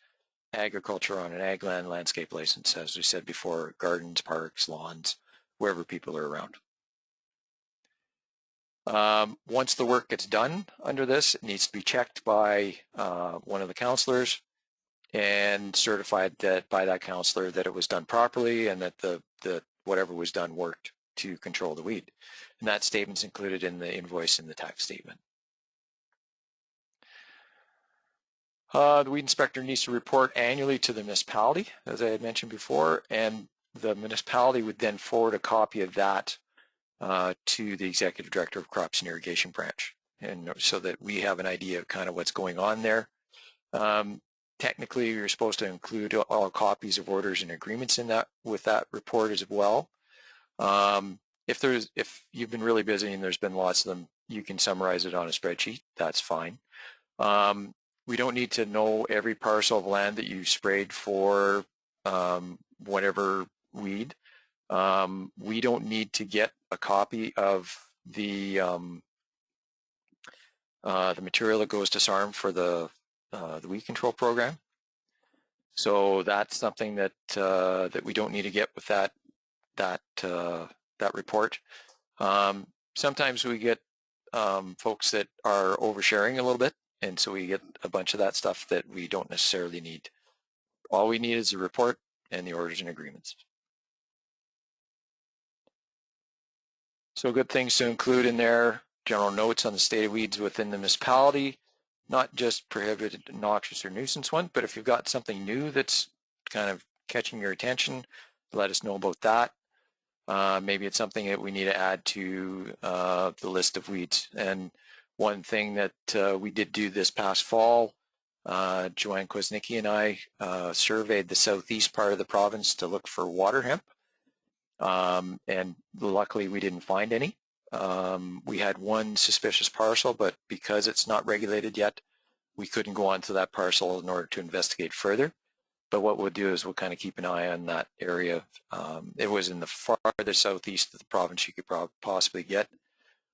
agriculture on an ag land, landscape license, as we said before, gardens, parks, lawns, wherever people are around. Once the work gets done under this, it needs to be checked by one of the counselors and certified that by that counselor that it was done properly and that the whatever was done worked to control the weed. And that statement's included in the invoice and the tax statement. The weed inspector needs to report annually to the municipality, as I had mentioned before, and the municipality would then forward a copy of that to the executive director of crops and irrigation branch, and so that we have an idea of kind of what's going on there. Technically, you're supposed to include all copies of orders and agreements in that with that report as well. If you've been really busy and there's been lots of them, you can summarize it on a spreadsheet. That's fine. We don't need to know every parcel of land that you sprayed for whatever weed. We don't need to get a copy of the material that goes to SARM for the weed control program. So that's something that that we don't need to get with that report. Sometimes we get folks that are oversharing a little bit, and so we get a bunch of that stuff that we don't necessarily need. All we need is a report and the orders and agreements. So good things to include in there: general notes on the state of weeds within the municipality, not just prohibited, noxious, or nuisance one, but if you've got something new that's kind of catching your attention, let us know about that. Maybe it's something that we need to add to the list of weeds. And one thing that we did do this past fall, Joanne Kwasnicki and I surveyed the southeast part of the province to look for water hemp. and luckily we didn't find any. We had one suspicious parcel, but because it's not regulated yet, we couldn't go onto that parcel in order to investigate further. But what we'll do is we'll kind of keep an eye on that area. It was in the farthest southeast of the province you could possibly get.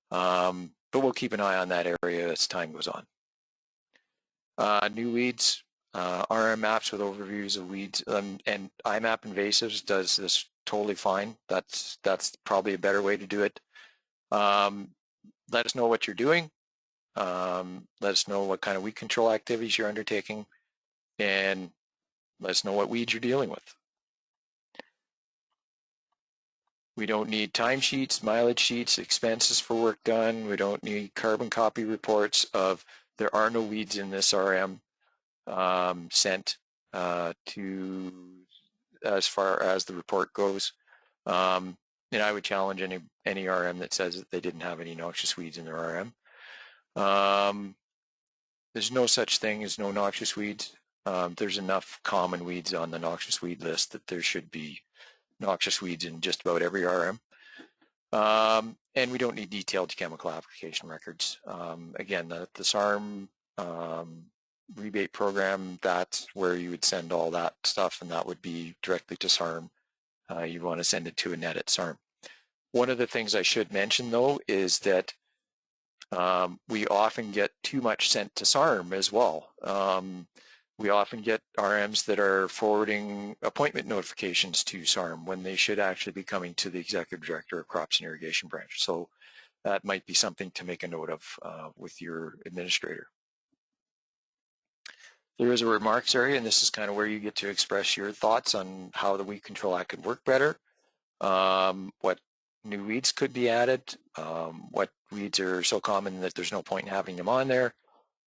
But we'll keep an eye on that area as time goes on. New weeds, RM maps with overviews of weeds, and IMAP invasives does this totally fine. That's probably a better way to do it. Let us know what you're doing. Let us know what kind of weed control activities you're undertaking, and let us know what weeds you're dealing with. We don't need timesheets, mileage sheets, expenses for work done. We don't need carbon copy reports of there are no weeds in this RM sent to as far as the report goes. And I would challenge any RM that says that they didn't have any noxious weeds in their RM. There's no such thing as no noxious weeds. There's enough common weeds on the noxious weed list that there should be noxious weeds in just about every RM. And we don't need detailed chemical application records. Again, the SARM rebate program, that's where you would send all that stuff, and that would be directly to SARM. You want to send it to Annette at SARM. One of the things I should mention, though, is that we often get too much sent to SARM as well. We often get RMs that are forwarding appointment notifications to SARM when they should actually be coming to the Executive Director of Crops and Irrigation Branch. So that might be something to make a note of with your administrator. There is a remarks area, and this is kind of where you get to express your thoughts on how the Weed Control Act could work better, what new weeds could be added, what weeds are so common that there's no point in having them on there,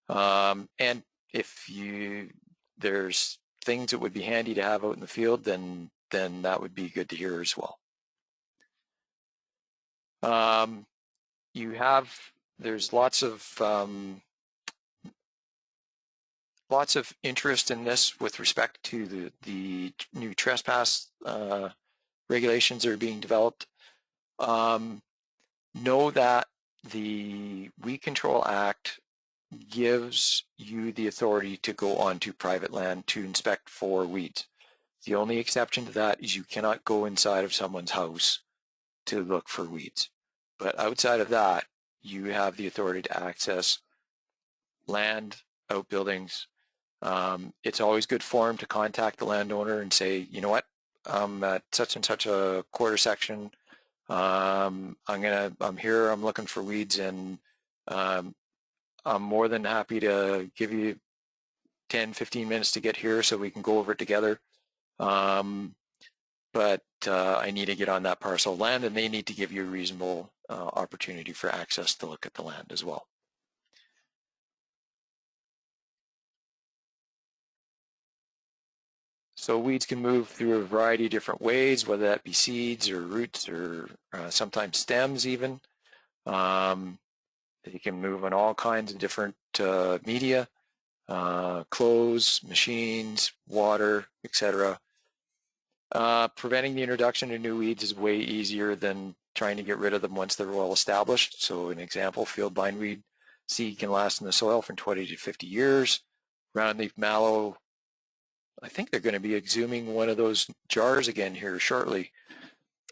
and if there's things that would be handy to have out in the field, then that would be good to hear as well. There's lots of interest in this with respect to the new trespass regulations that are being developed. Know that the Weed Control Act gives you the authority to go onto private land to inspect for weeds. The only exception to that is you cannot go inside of someone's house to look for weeds. But outside of that, you have the authority to access land, outbuildings. It's always good form to contact the landowner and say, you know what, I'm at such and such a quarter section. I'm here, I'm looking for weeds, and I'm more than happy to give you 10, 15 minutes to get here so we can go over it together. But I need to get on that parcel of land, and they need to give you a reasonable opportunity for access to look at the land as well. So weeds can move through a variety of different ways, whether that be seeds or roots or sometimes stems even. They can move in all kinds of different media, clothes, machines, water, etc. Preventing the introduction of new weeds is way easier than trying to get rid of them once they're well established. So an example, field bindweed seed can last in the soil for 20 to 50 years. Roundleaf mallow, I think they're going to be exhuming one of those jars again here shortly.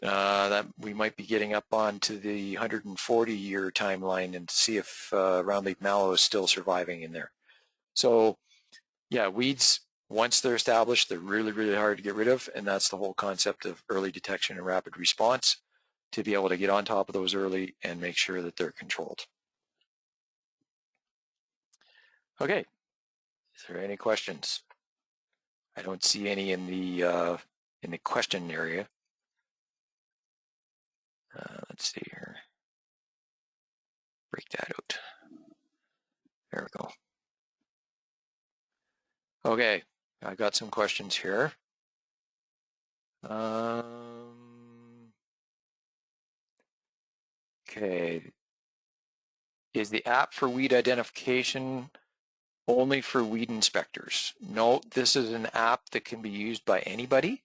That we might be getting up onto the 140-year timeline and see if roundleaf mallow is still surviving in there. So yeah, weeds, once they're established, they're really, really hard to get rid of, and that's the whole concept of early detection and rapid response, to be able to get on top of those early and make sure that they're controlled. Okay, is there any questions? I don't see any in the question area. Let's see here. Break that out. There we go. Okay, I got some questions here. Okay. Is the app for weed identification only for weed inspectors? No, this is an app that can be used by anybody.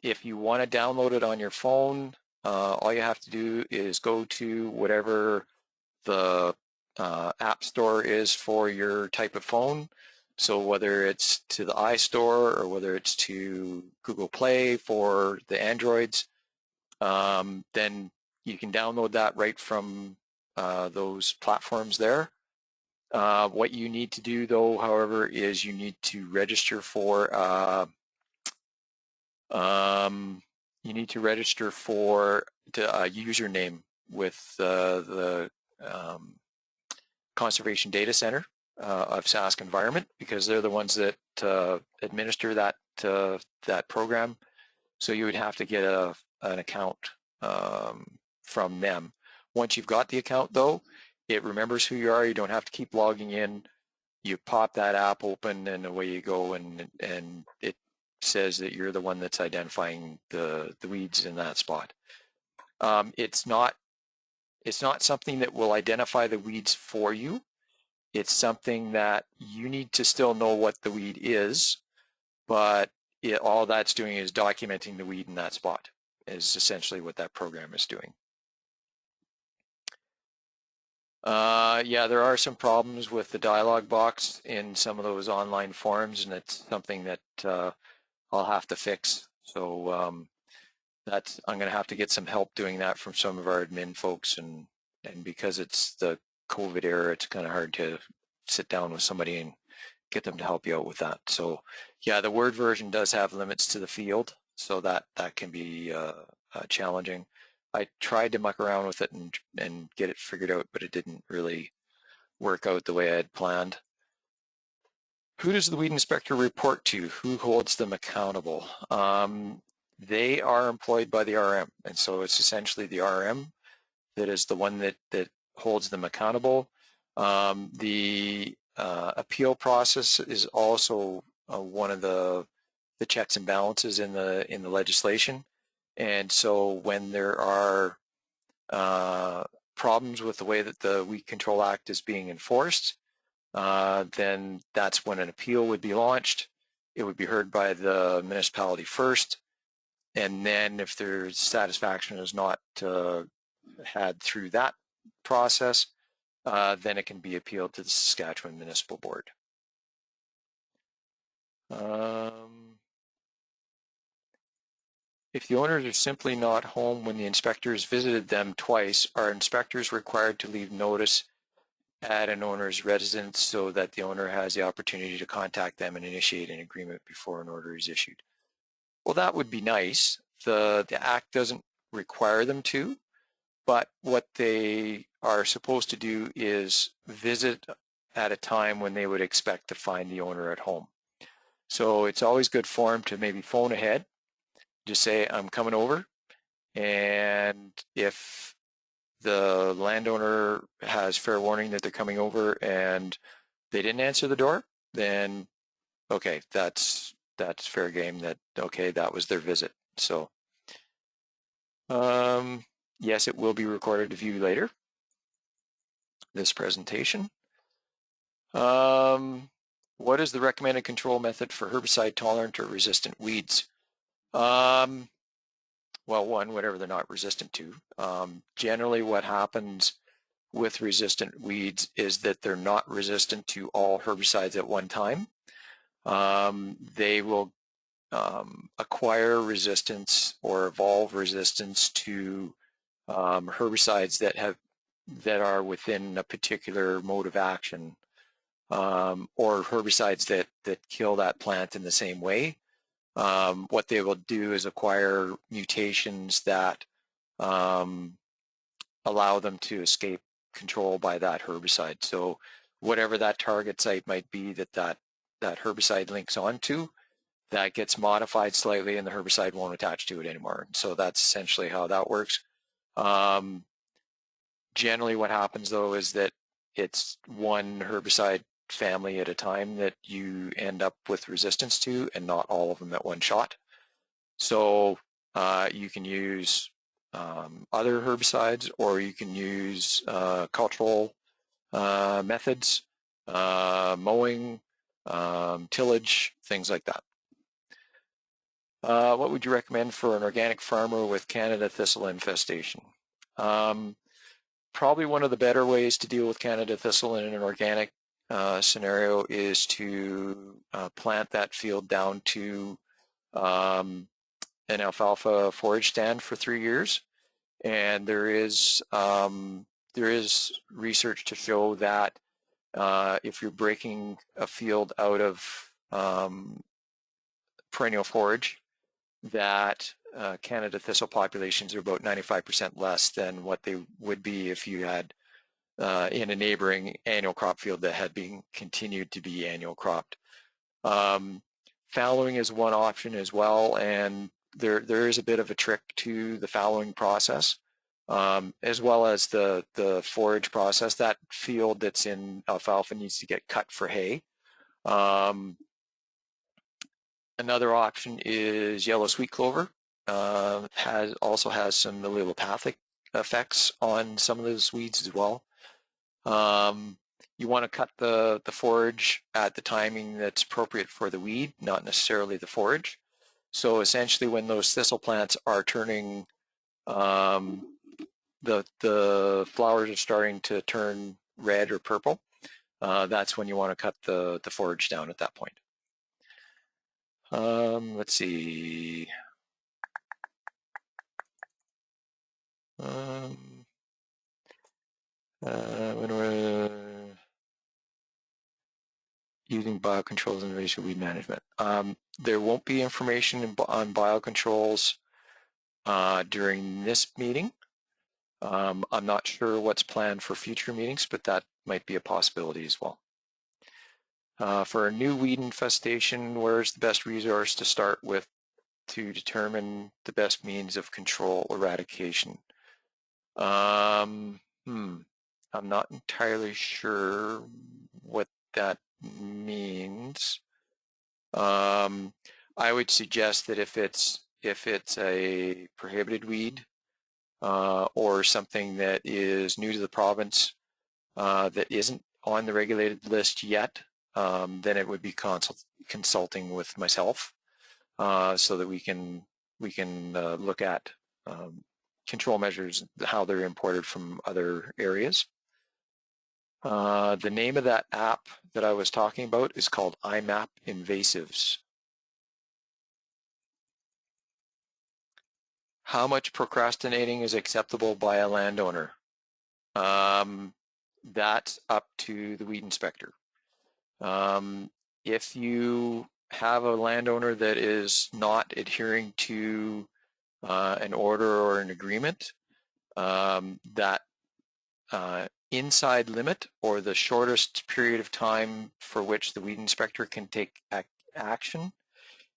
If you want to download it on your phone, all you have to do is go to whatever the app store is for your type of phone. So whether it's to the iStore or whether it's to Google Play for the Androids, then you can download that right from those platforms there. What you need to do though, however, is you need to register for a username with the Conservation Data Center of Sask Environment, because they're the ones that administer that program. So you would have to get an account from them. Once you've got the account though, it remembers who you are. You don't have to keep logging in. You pop that app open and away you go, and it says that you're the one that's identifying the weeds in that spot. It's not something that will identify the weeds for you. It's something that you need to still know what the weed is, but all that's doing is documenting the weed in that spot, is essentially what that program is doing. Yeah, there are some problems with the dialog box in some of those online forums, and it's something that I'll have to fix. So I'm going to have to get some help doing that from some of our admin folks, and because it's the COVID era, it's kind of hard to sit down with somebody and get them to help you out with that. So yeah, the Word version does have limits to the field, so that can be challenging. I tried to muck around with it and get it figured out, but it didn't really work out the way I had planned. Who does the weed inspector report to? Who holds them accountable? They are employed by the RM, and so it's essentially the RM that is the one that holds them accountable. The appeal process is also one of the checks and balances in the legislation. And so when there are problems with the way that the Weed Control Act is being enforced, then that's when an appeal would be launched. It would be heard by the municipality first, and then if their satisfaction is not had through that process, then it can be appealed to the Saskatchewan Municipal Board. If the owners are simply not home when the inspectors visited them twice, are inspectors required to leave notice at an owner's residence so that the owner has the opportunity to contact them and initiate an agreement before an order is issued? Well, that would be nice. The Act doesn't require them to, but what they are supposed to do is visit at a time when they would expect to find the owner at home. So it's always good form to maybe phone ahead, just say, I'm coming over, and if the landowner has fair warning that they're coming over and they didn't answer the door, then okay, that's fair game, that okay, that was their visit. So yes, it will be recorded to view later, this presentation. What is the recommended control method for herbicide tolerant or resistant weeds? Well, one, whatever they're not resistant to. Generally what happens with resistant weeds is that they're not resistant to all herbicides at one time. They will acquire resistance or evolve resistance to herbicides that are within a particular mode of action, or herbicides that kill that plant in the same way. What they will do is acquire mutations that allow them to escape control by that herbicide. So whatever that target site might be that herbicide links onto, that gets modified slightly and the herbicide won't attach to it anymore. So that's essentially how that works. Generally what happens though is that it's one herbicide family at a time that you end up with resistance to, and not all of them at one shot. So you can use other herbicides, or you can use cultural methods, mowing, tillage, things like that. What would you recommend for an organic farmer with Canada thistle infestation? Probably one of the better ways to deal with Canada thistle in an organic scenario is to plant that field down to an alfalfa forage stand for 3 years. And there is research to show that if you're breaking a field out of perennial forage, that Canada thistle populations are about 95% less than what they would be if you had in a neighboring annual crop field that had been continued to be annual cropped. Fallowing is one option as well, and there is a bit of a trick to the fallowing process, as well as the forage process. That field that's in alfalfa needs to get cut for hay. Another option is yellow sweet clover. Also has some allelopathic effects on some of those weeds as well. You want to cut the forage at the timing that's appropriate for the weed, not necessarily the forage. So essentially when those thistle plants are turning, the flowers are starting to turn red or purple, that's when you want to cut the forage down at that point. Let's see. When we're using biocontrols in invasive weed management, there won't be information on biocontrols during this meeting. I'm not sure what's planned for future meetings, but that might be a possibility as well. For a new weed infestation, where's the best resource to start with to determine the best means of control eradication? I'm not entirely sure what that means. I would suggest that if it's a prohibited weed or something that is new to the province that isn't on the regulated list yet, then it would be consulting with myself so that we can look at control measures, how they're imported from other areas. The name of that app that I was talking about is called IMAP Invasives. How much procrastinating is acceptable by a landowner? That's up to the weed inspector. If you have a landowner that is not adhering to an order or an agreement, that inside limit or the shortest period of time for which the weed inspector can take action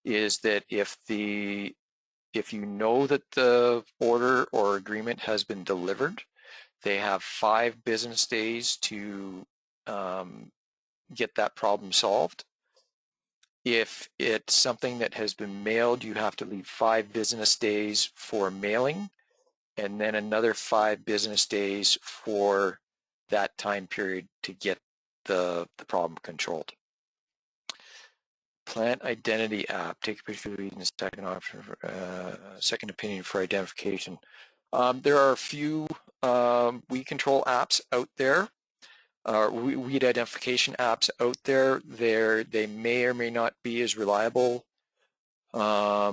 is that if you know that the order or agreement has been delivered, they have 5 business days to get that problem solved. If it's something that has been mailed, you have to leave 5 business days for mailing, and then another 5 business days for that time period to get the problem controlled. Plant identity app. Take a picture of the weed in a second option for second opinion for identification. There are a few weed control apps out there, weed identification apps out there. They may or may not be as reliable or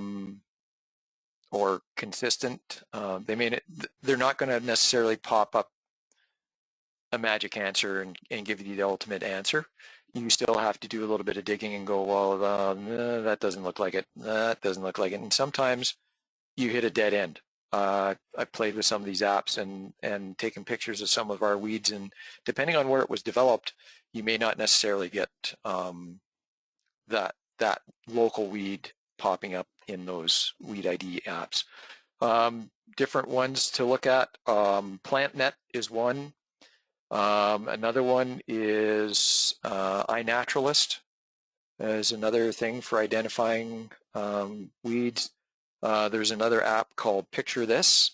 consistent. They're not going to necessarily pop up a magic answer and give you the ultimate answer. You still have to do a little bit of digging and go, well, that doesn't look like it. That doesn't look like it. And sometimes you hit a dead end. I've played with some of these apps and taken pictures of some of our weeds, and depending on where it was developed, you may not necessarily get that local weed popping up in those weed ID apps. Different ones to look at. PlantNet is one. Another one is iNaturalist is another thing for identifying weeds. There's another app called Picture This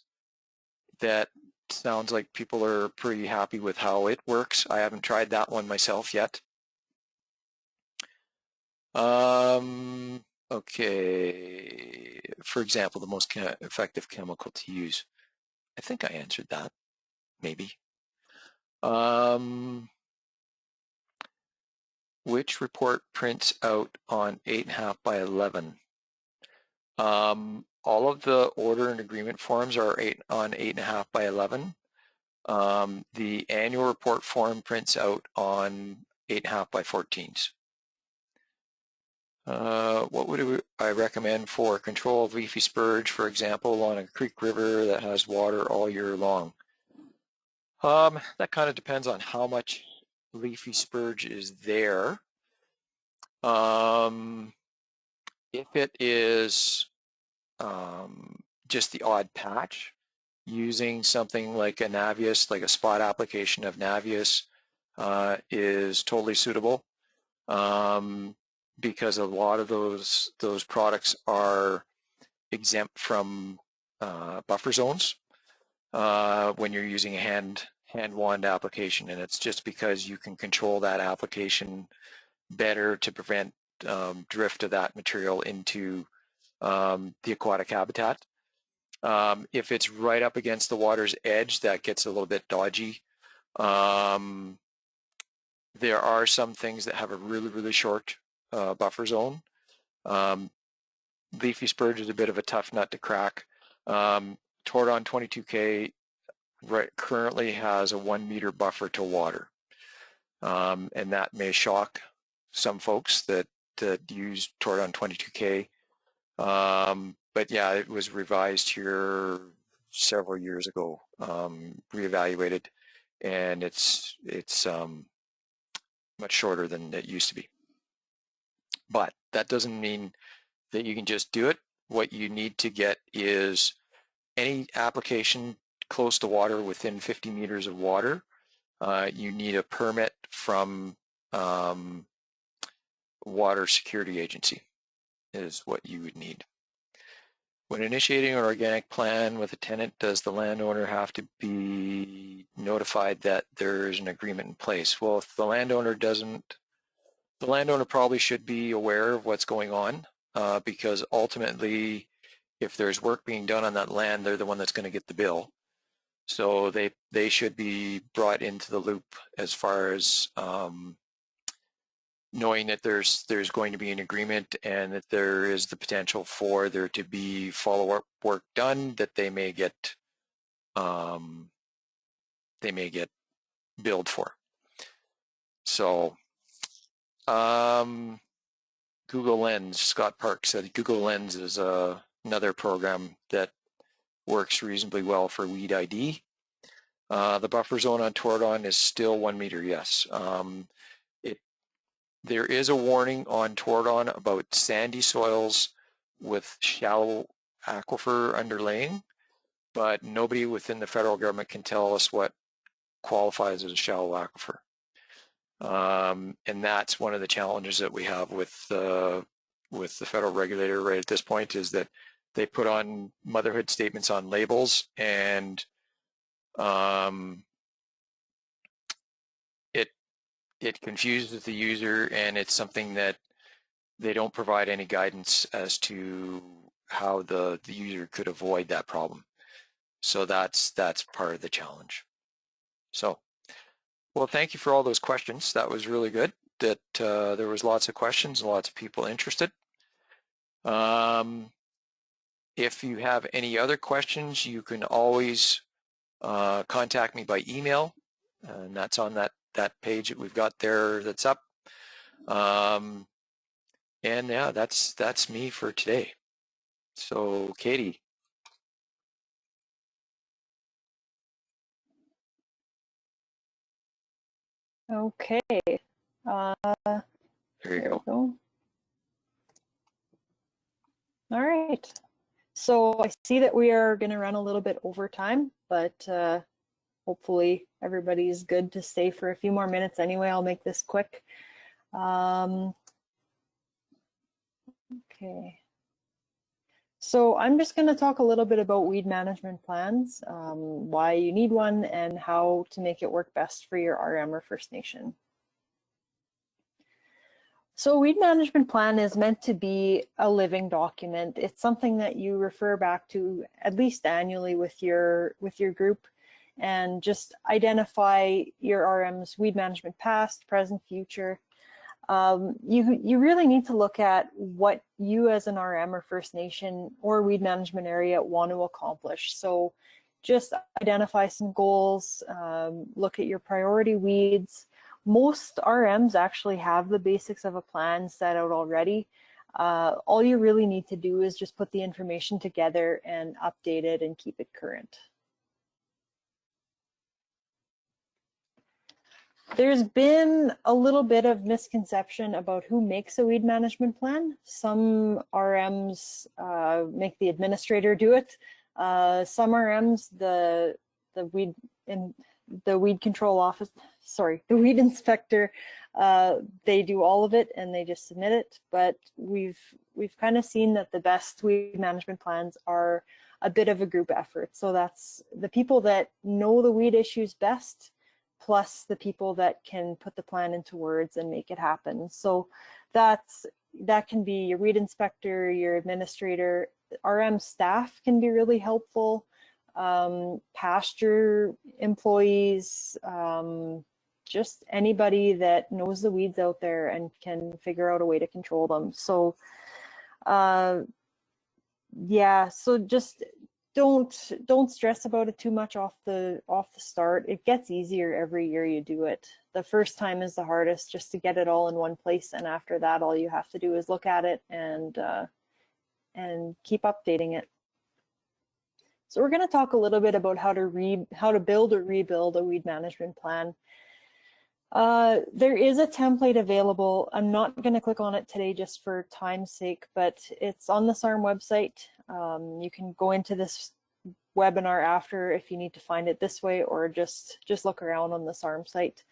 that sounds like people are pretty happy with how it works. I haven't tried that one myself yet. Okay, for example, the most effective chemical to use. I think I answered that, maybe. Which report prints out on 8.5 by 11? All of the order and agreement forms are on 8.5 by 11. The annual report form prints out on 8.5 by 14s. What would I recommend for control of leafy spurge, for example, on a creek river that has water all year long? That kind of depends on how much leafy spurge is there. If it is just the odd patch, using something like a Navius, like a spot application of Navius, is totally suitable, because a lot of those products are exempt from buffer zones when you're using a hand wand application, and it's just because you can control that application better to prevent drift of that material into the aquatic habitat. If it's right up against the water's edge, that gets a little bit dodgy. There are some things that have a really, really short buffer zone. Leafy spurge is a bit of a tough nut to crack. Tordon 22K currently has a 1 meter buffer to water. And that may shock some folks that use Tordon 22K. But yeah, it was revised here several years ago, reevaluated, and it's much shorter than it used to be. But that doesn't mean that you can just do it. What you need to get is any application close to water, within 50 meters of water. You need a permit from Water Security Agency is what you would need. When initiating an organic plan with a tenant, does the landowner have to be notified that there's an agreement in place? Well, if the landowner doesn't, the landowner probably should be aware of what's going on, because ultimately, if there's work being done on that land, they're the one that's going to get the bill. So they should be brought into the loop as far as knowing that there's going to be an agreement and that there is the potential for there to be follow-up work done that they may get billed for. So Google Lens, Scott Park said Google Lens is another program that works reasonably well for weed ID. The buffer zone on Tordon is still 1 meter, yes. There is a warning on Tordon about sandy soils with shallow aquifer underlaying, but nobody within the federal government can tell us what qualifies as a shallow aquifer. And that's one of the challenges that we have with the federal regulator right at this point, is that they put on motherhood statements on labels, and it confuses the user, and it's something that they don't provide any guidance as to how the user could avoid that problem. So that's part of the challenge. So, well, thank you for all those questions. That was really good. That there was lots of questions and lots of people interested. If you have any other questions, you can always contact me by email, and that's on that page that we've got there that's up. And yeah, that's me for today. So Katie. Okay. There you go. All right. So I see that we are going to run a little bit over time, but hopefully everybody's good to stay for a few more minutes anyway. I'll make this quick. Okay. So I'm just going to talk a little bit about weed management plans, why you need one, and how to make it work best for your RM or First Nation. So a weed management plan is meant to be a living document. It's something that you refer back to at least annually with your group, and just identify your RM's weed management past, present, future. You really need to look at what you as an RM or First Nation or weed management area want to accomplish. So just identify some goals, look at your priority weeds. Most RMs actually have the basics of a plan set out already. All you really need to do is just put the information together and update it and keep it current. There's been a little bit of misconception about who makes a weed management plan. Some RMs make the administrator do it. Some RMs, the weed control office, sorry, the weed inspector, they do all of it and they just submit it. But we've kind of seen that the best weed management plans are a bit of a group effort. So that's the people that know the weed issues best, plus the people that can put the plan into words and make it happen. So that can be your weed inspector, your administrator. RM staff can be really helpful. Pasture employees, just anybody that knows the weeds out there and can figure out a way to control them. So yeah, so just don't stress about it too much off the start. It gets easier every year you do it. The first time is the hardest, just to get it all in one place, and after that all you have to do is look at it and keep updating it. So we're going to talk a little bit about how to build or rebuild a weed management plan. There is a template available. I'm not going to click on it today just for time's sake, but it's on the SARM website. You can go into this webinar after if you need to find it this way, or just look around on the SARM site.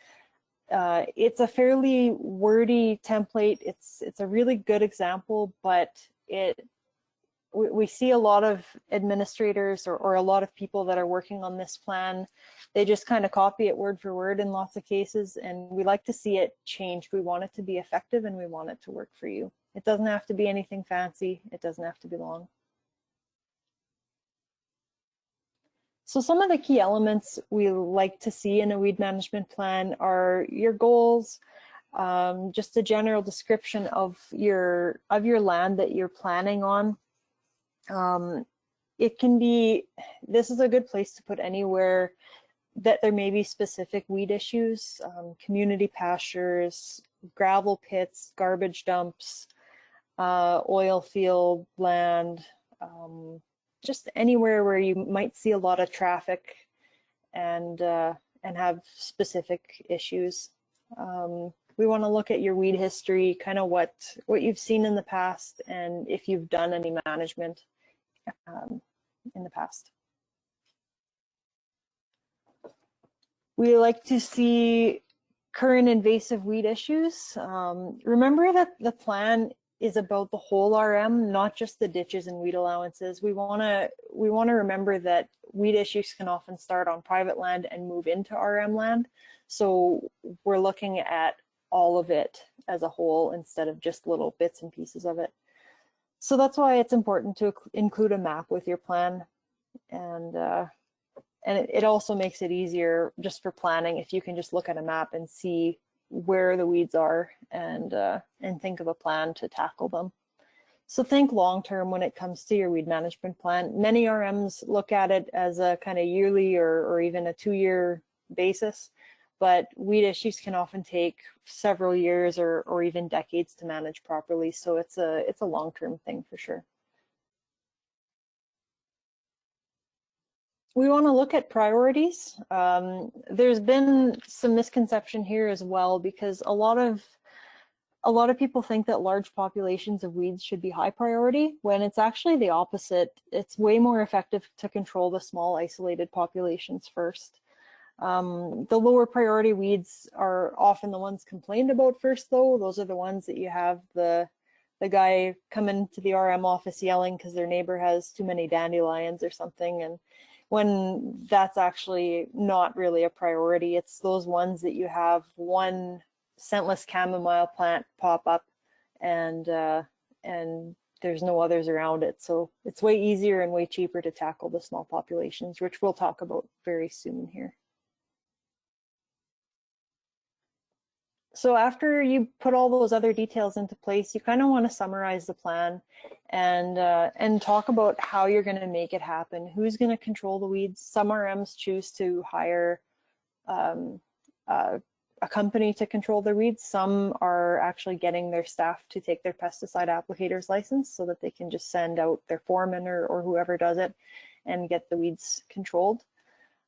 It's a fairly wordy template. It's a really good example, but we see a lot of administrators or a lot of people that are working on this plan. They just kind of copy it word for word in lots of cases, and we like to see it changed. We want it to be effective and we want it to work for you. It doesn't have to be anything fancy. It doesn't have to be long. So some of the key elements we like to see in a weed management plan are your goals, just a general description of your land that you're planning on. It can be, this is a good place to put anywhere that there may be specific weed issues, community pastures, gravel pits, garbage dumps, oil field land, just anywhere where you might see a lot of traffic and have specific issues. We want to look at your weed history, kind of what you've seen in the past, and if you've done any management in the past. We like to see current invasive weed issues. Remember that the plan is about the whole RM, not just the ditches and weed allowances. We want to remember that weed issues can often start on private land and move into RM land. So we're looking at all of it as a whole instead of just little bits and pieces of it. So that's why it's important to include a map with your plan, and it also makes it easier just for planning if you can just look at a map and see where the weeds are and think of a plan to tackle them. So think long term when it comes to your weed management plan. Many RMs look at it as a kind of yearly or even a 2-year basis, but weed issues can often take several years or even decades to manage properly. So it's a long-term thing for sure. We want to look at priorities. There's been some misconception here as well, because a lot of people think that large populations of weeds should be high priority, when it's actually the opposite. It's way more effective to control the small isolated populations first. The lower priority weeds are often the ones complained about first, though. Those are the ones that you have the guy come into the RM office yelling because their neighbor has too many dandelions or something, and when that's actually not really a priority. It's those ones that you have one scentless chamomile plant pop up and there's no others around it. So it's way easier and way cheaper to tackle the small populations, which we'll talk about very soon here. So after you put all those other details into place, you kind of want to summarize the plan and talk about how you're going to make it happen. Who's going to control the weeds? Some RMs choose to hire a company to control their weeds. Some are actually getting their staff to take their pesticide applicator's license so that they can just send out their foreman or whoever does it and get the weeds controlled.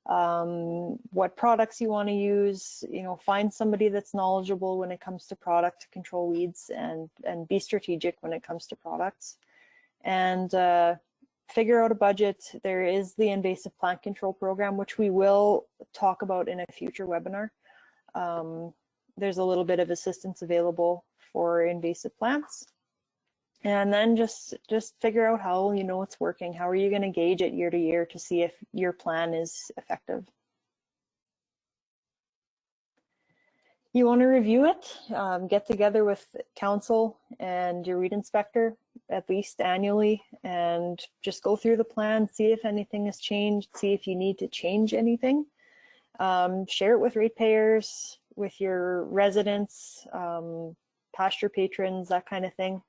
What products you want to use, find somebody that's knowledgeable when it comes to product to control weeds, and be strategic when it comes to products, and figure out a budget. There is the invasive plant control program, which we will talk about in a future webinar. There's a little bit of assistance available for invasive plants. And then just figure out how it's working. How are you going to gauge it year to year to see if your plan is effective? You want to review it, get together with council and your weed inspector at least annually, and just go through the plan, see if anything has changed, see if you need to change anything. Share it with ratepayers, with your residents, pasture patrons, that kind of thing.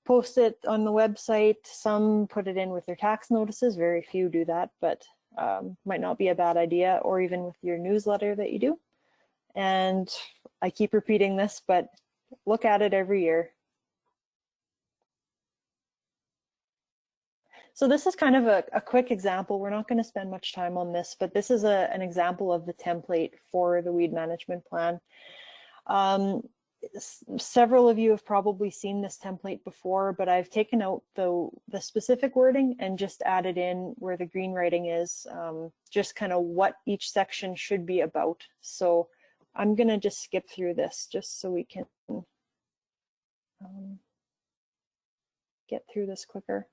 Post it on the website. Some put it in with their tax notices. Very few do that, but might not be a bad idea, or even with your newsletter that you do. And I keep repeating this, but look at it every year. So this is kind of a quick example. We're not going to spend much time on this, but this is an example of the template for the weed management plan. Several of you have probably seen this template before, but I've taken out the specific wording and just added in where the green writing is, just kind of what each section should be about. So I'm going to just skip through this just so we can get through this quicker.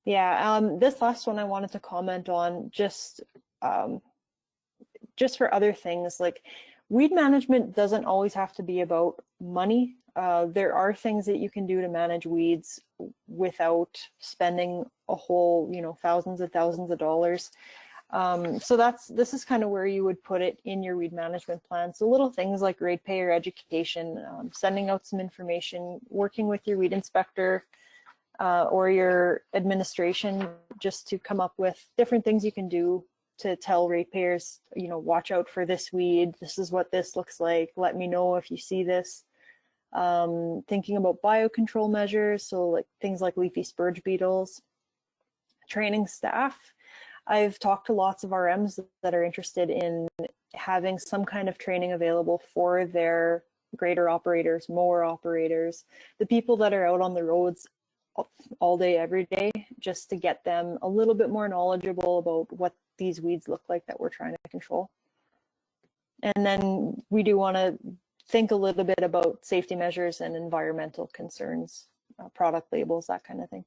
Yeah, this last one I wanted to comment on just for other things. Like, weed management doesn't always have to be about money. There are things that you can do to manage weeds without spending a whole, thousands of dollars. So this is kind of where you would put it in your weed management plan. So little things like ratepayer education, sending out some information, working with your weed inspector or your administration just to come up with different things you can do to tell ratepayers, watch out for this weed. This is what this looks like. Let me know if you see this. Thinking about biocontrol measures, so like things like leafy spurge beetles. Training staff. I've talked to lots of RMs that are interested in having some kind of training available for their grader operators, mower operators, the people that are out on the roads all day, every day, just to get them a little bit more knowledgeable about what these weeds look like that we're trying to control. And then we do want to think a little bit about safety measures and environmental concerns, product labels, that kind of thing.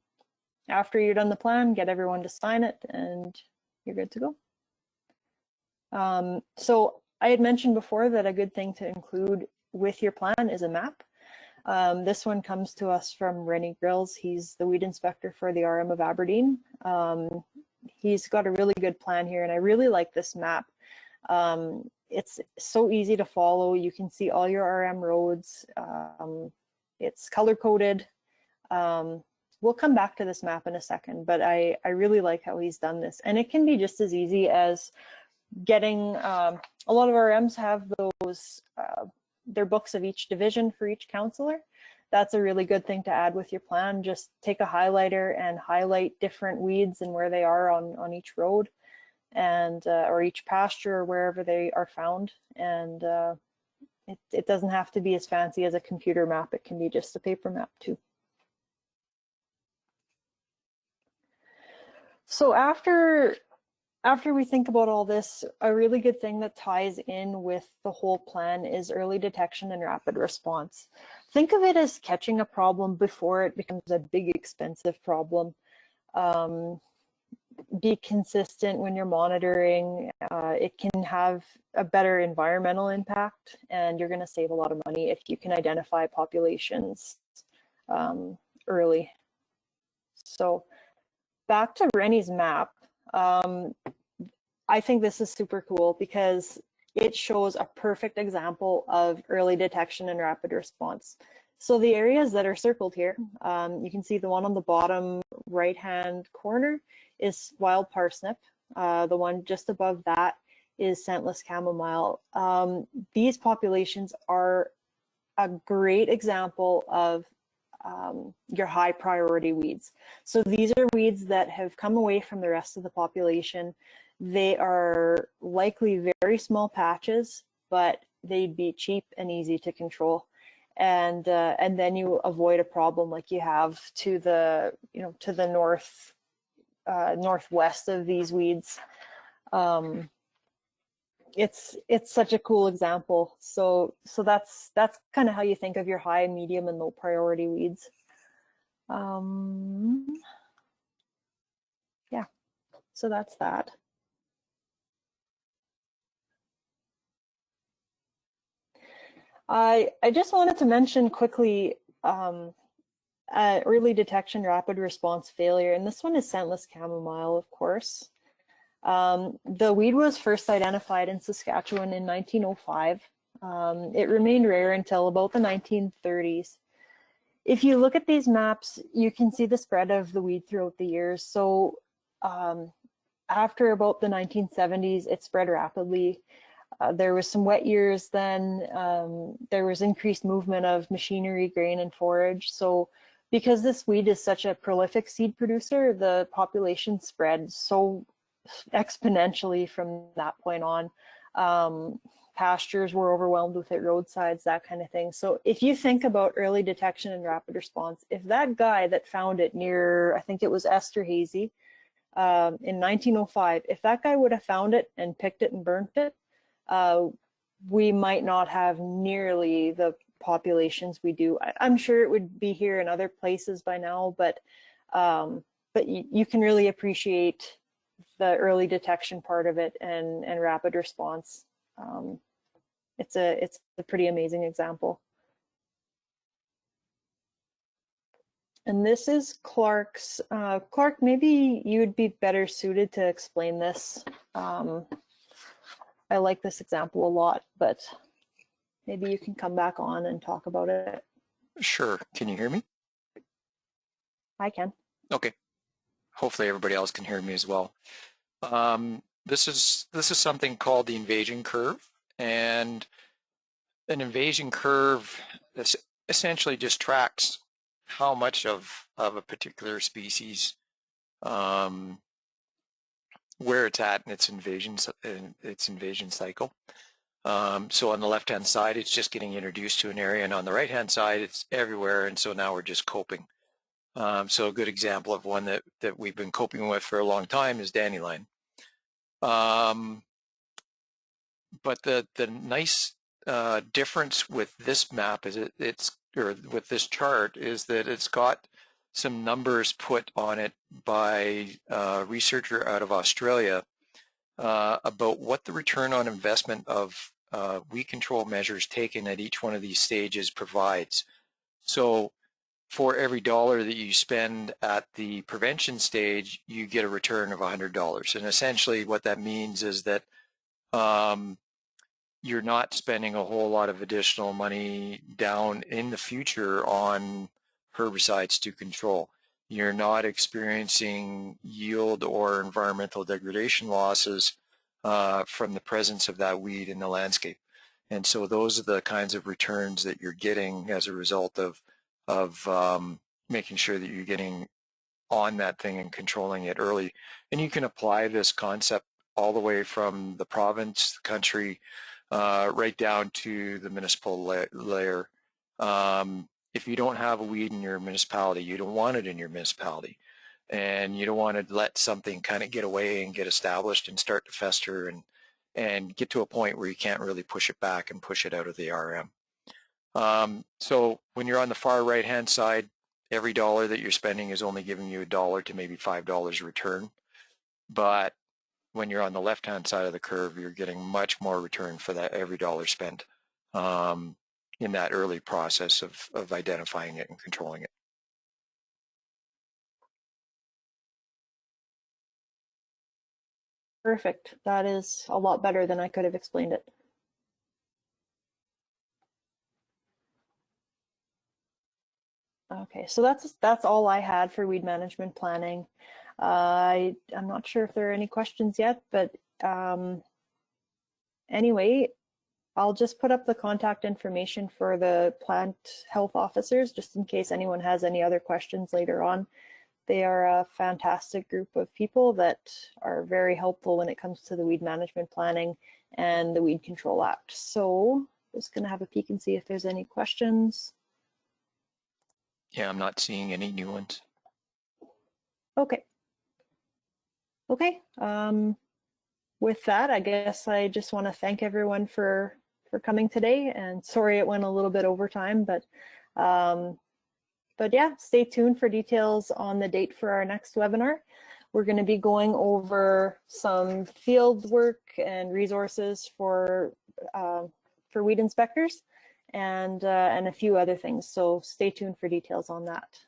After you're done the plan, get everyone to sign it and you're good to go. So I had mentioned before that a good thing to include with your plan is a map. This one comes to us from Rennie Grills. He's the weed inspector for the RM of Aberdeen. He's got a really good plan here, and I really like this map. It's so easy to follow. You can see all your RM roads. It's color coded. We'll come back to this map in a second, but I really like how he's done this. And it can be just as easy as getting, a lot of RMs have those, their books of each division for each counselor. That's a really good thing to add with your plan. Just take a highlighter and highlight different weeds and where they are on each road, and or each pasture or wherever they are found. And it doesn't have to be as fancy as a computer map. It can be just a paper map too. So after we think about all this, a really good thing that ties in with the whole plan is early detection and rapid response. Think of it as catching a problem before it becomes a big, expensive problem. be consistent when you're monitoring. It can have a better environmental impact, and you're going to save a lot of money if you can identify populations early. So back to Rennie's map. I think this is super cool because it shows a perfect example of early detection and rapid response. So the areas that are circled here, you can see the one on the bottom right-hand corner is wild parsnip. The one just above that is scentless chamomile. These populations are a great example of your high priority weeds. So these are weeds that have come away from the rest of the population. They are likely very small patches, but they'd be cheap and easy to control. And then you avoid a problem like you have to the northwest of these weeds. It's such a cool example. So that's kind of how you think of your high, medium, and low priority weeds. Yeah, so that's that. I just wanted to mention quickly early detection, rapid response failure, and this one is scentless chamomile, of course. The weed was first identified in Saskatchewan in 1905. It remained rare until about the 1930s. If you look at these maps, you can see the spread of the weed throughout the years. So after about the 1970s, it spread rapidly. There was some wet years then. There was increased movement of machinery, grain, and forage. So because this weed is such a prolific seed producer, the population spread so exponentially from that point on. Pastures were overwhelmed with it, roadsides, that kind of thing. So if you think about early detection and rapid response, if that guy that found it near, I think it was Esterhazy in 1905, if that guy would have found it and picked it and burnt it, we might not have nearly the populations we do. I'm sure it would be here in other places by now, but you can really appreciate the early detection part of it and rapid response. It's a pretty amazing example. And this is Clark's. Clark, maybe you would be better suited to explain this. I like this example a lot, but maybe you can come back on and talk about it. Sure. Can you hear me? I can. Okay. Hopefully everybody else can hear me as well. This is something called the invasion curve, and an invasion curve essentially just tracks how much of a particular species, where it's at in its invasion cycle. So on the left-hand side, it's just getting introduced to an area, and on the right-hand side, it's everywhere, and so now we're just coping. So a good example of one that we've been coping with for a long time is dandelion. But the nice difference with this map is with this chart is that it's got some numbers put on it by a researcher out of Australia about what the return on investment of weed control measures taken at each one of these stages provides. So for every $1 that you spend at the prevention stage, you get a return of $100. And essentially what that means is that you're not spending a whole lot of additional money down in the future on herbicides to control. You're not experiencing yield or environmental degradation losses from the presence of that weed in the landscape. And so those are the kinds of returns that you're getting as a result of making sure that you're getting on that thing and controlling it early. And you can apply this concept all the way from the province, the country, right down to the municipal layer. If you don't have a weed in your municipality, you don't want it in your municipality. And you don't want to let something kind of get away and get established and start to fester and get to a point where you can't really push it back and push it out of the RM. So when you're on the far right-hand side, every $1 that you're spending is only giving you $1 to maybe $5 return. but when you're on the left-hand side of the curve, you're getting much more return for that every dollar spent in that early process of identifying it and controlling it. Perfect. That is a lot better than I could have explained it. Okay, so that's all I had for weed management planning. I'm not sure if there are any questions yet, but anyway, I'll just put up the contact information for the plant health officers just in case anyone has any other questions later on. They are a fantastic group of people that are very helpful when it comes to the weed management planning and the Weed Control Act. So just going to have a peek and see if there's any questions. Yeah, I'm not seeing any new ones. Okay. Okay. With that, I guess I just want to thank everyone for coming today, and sorry it went a little bit over time, but yeah, stay tuned for details on the date for our next webinar. We're going to be going over some field work and resources for weed inspectors and a few other things. So stay tuned for details on that.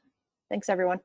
Thanks, everyone.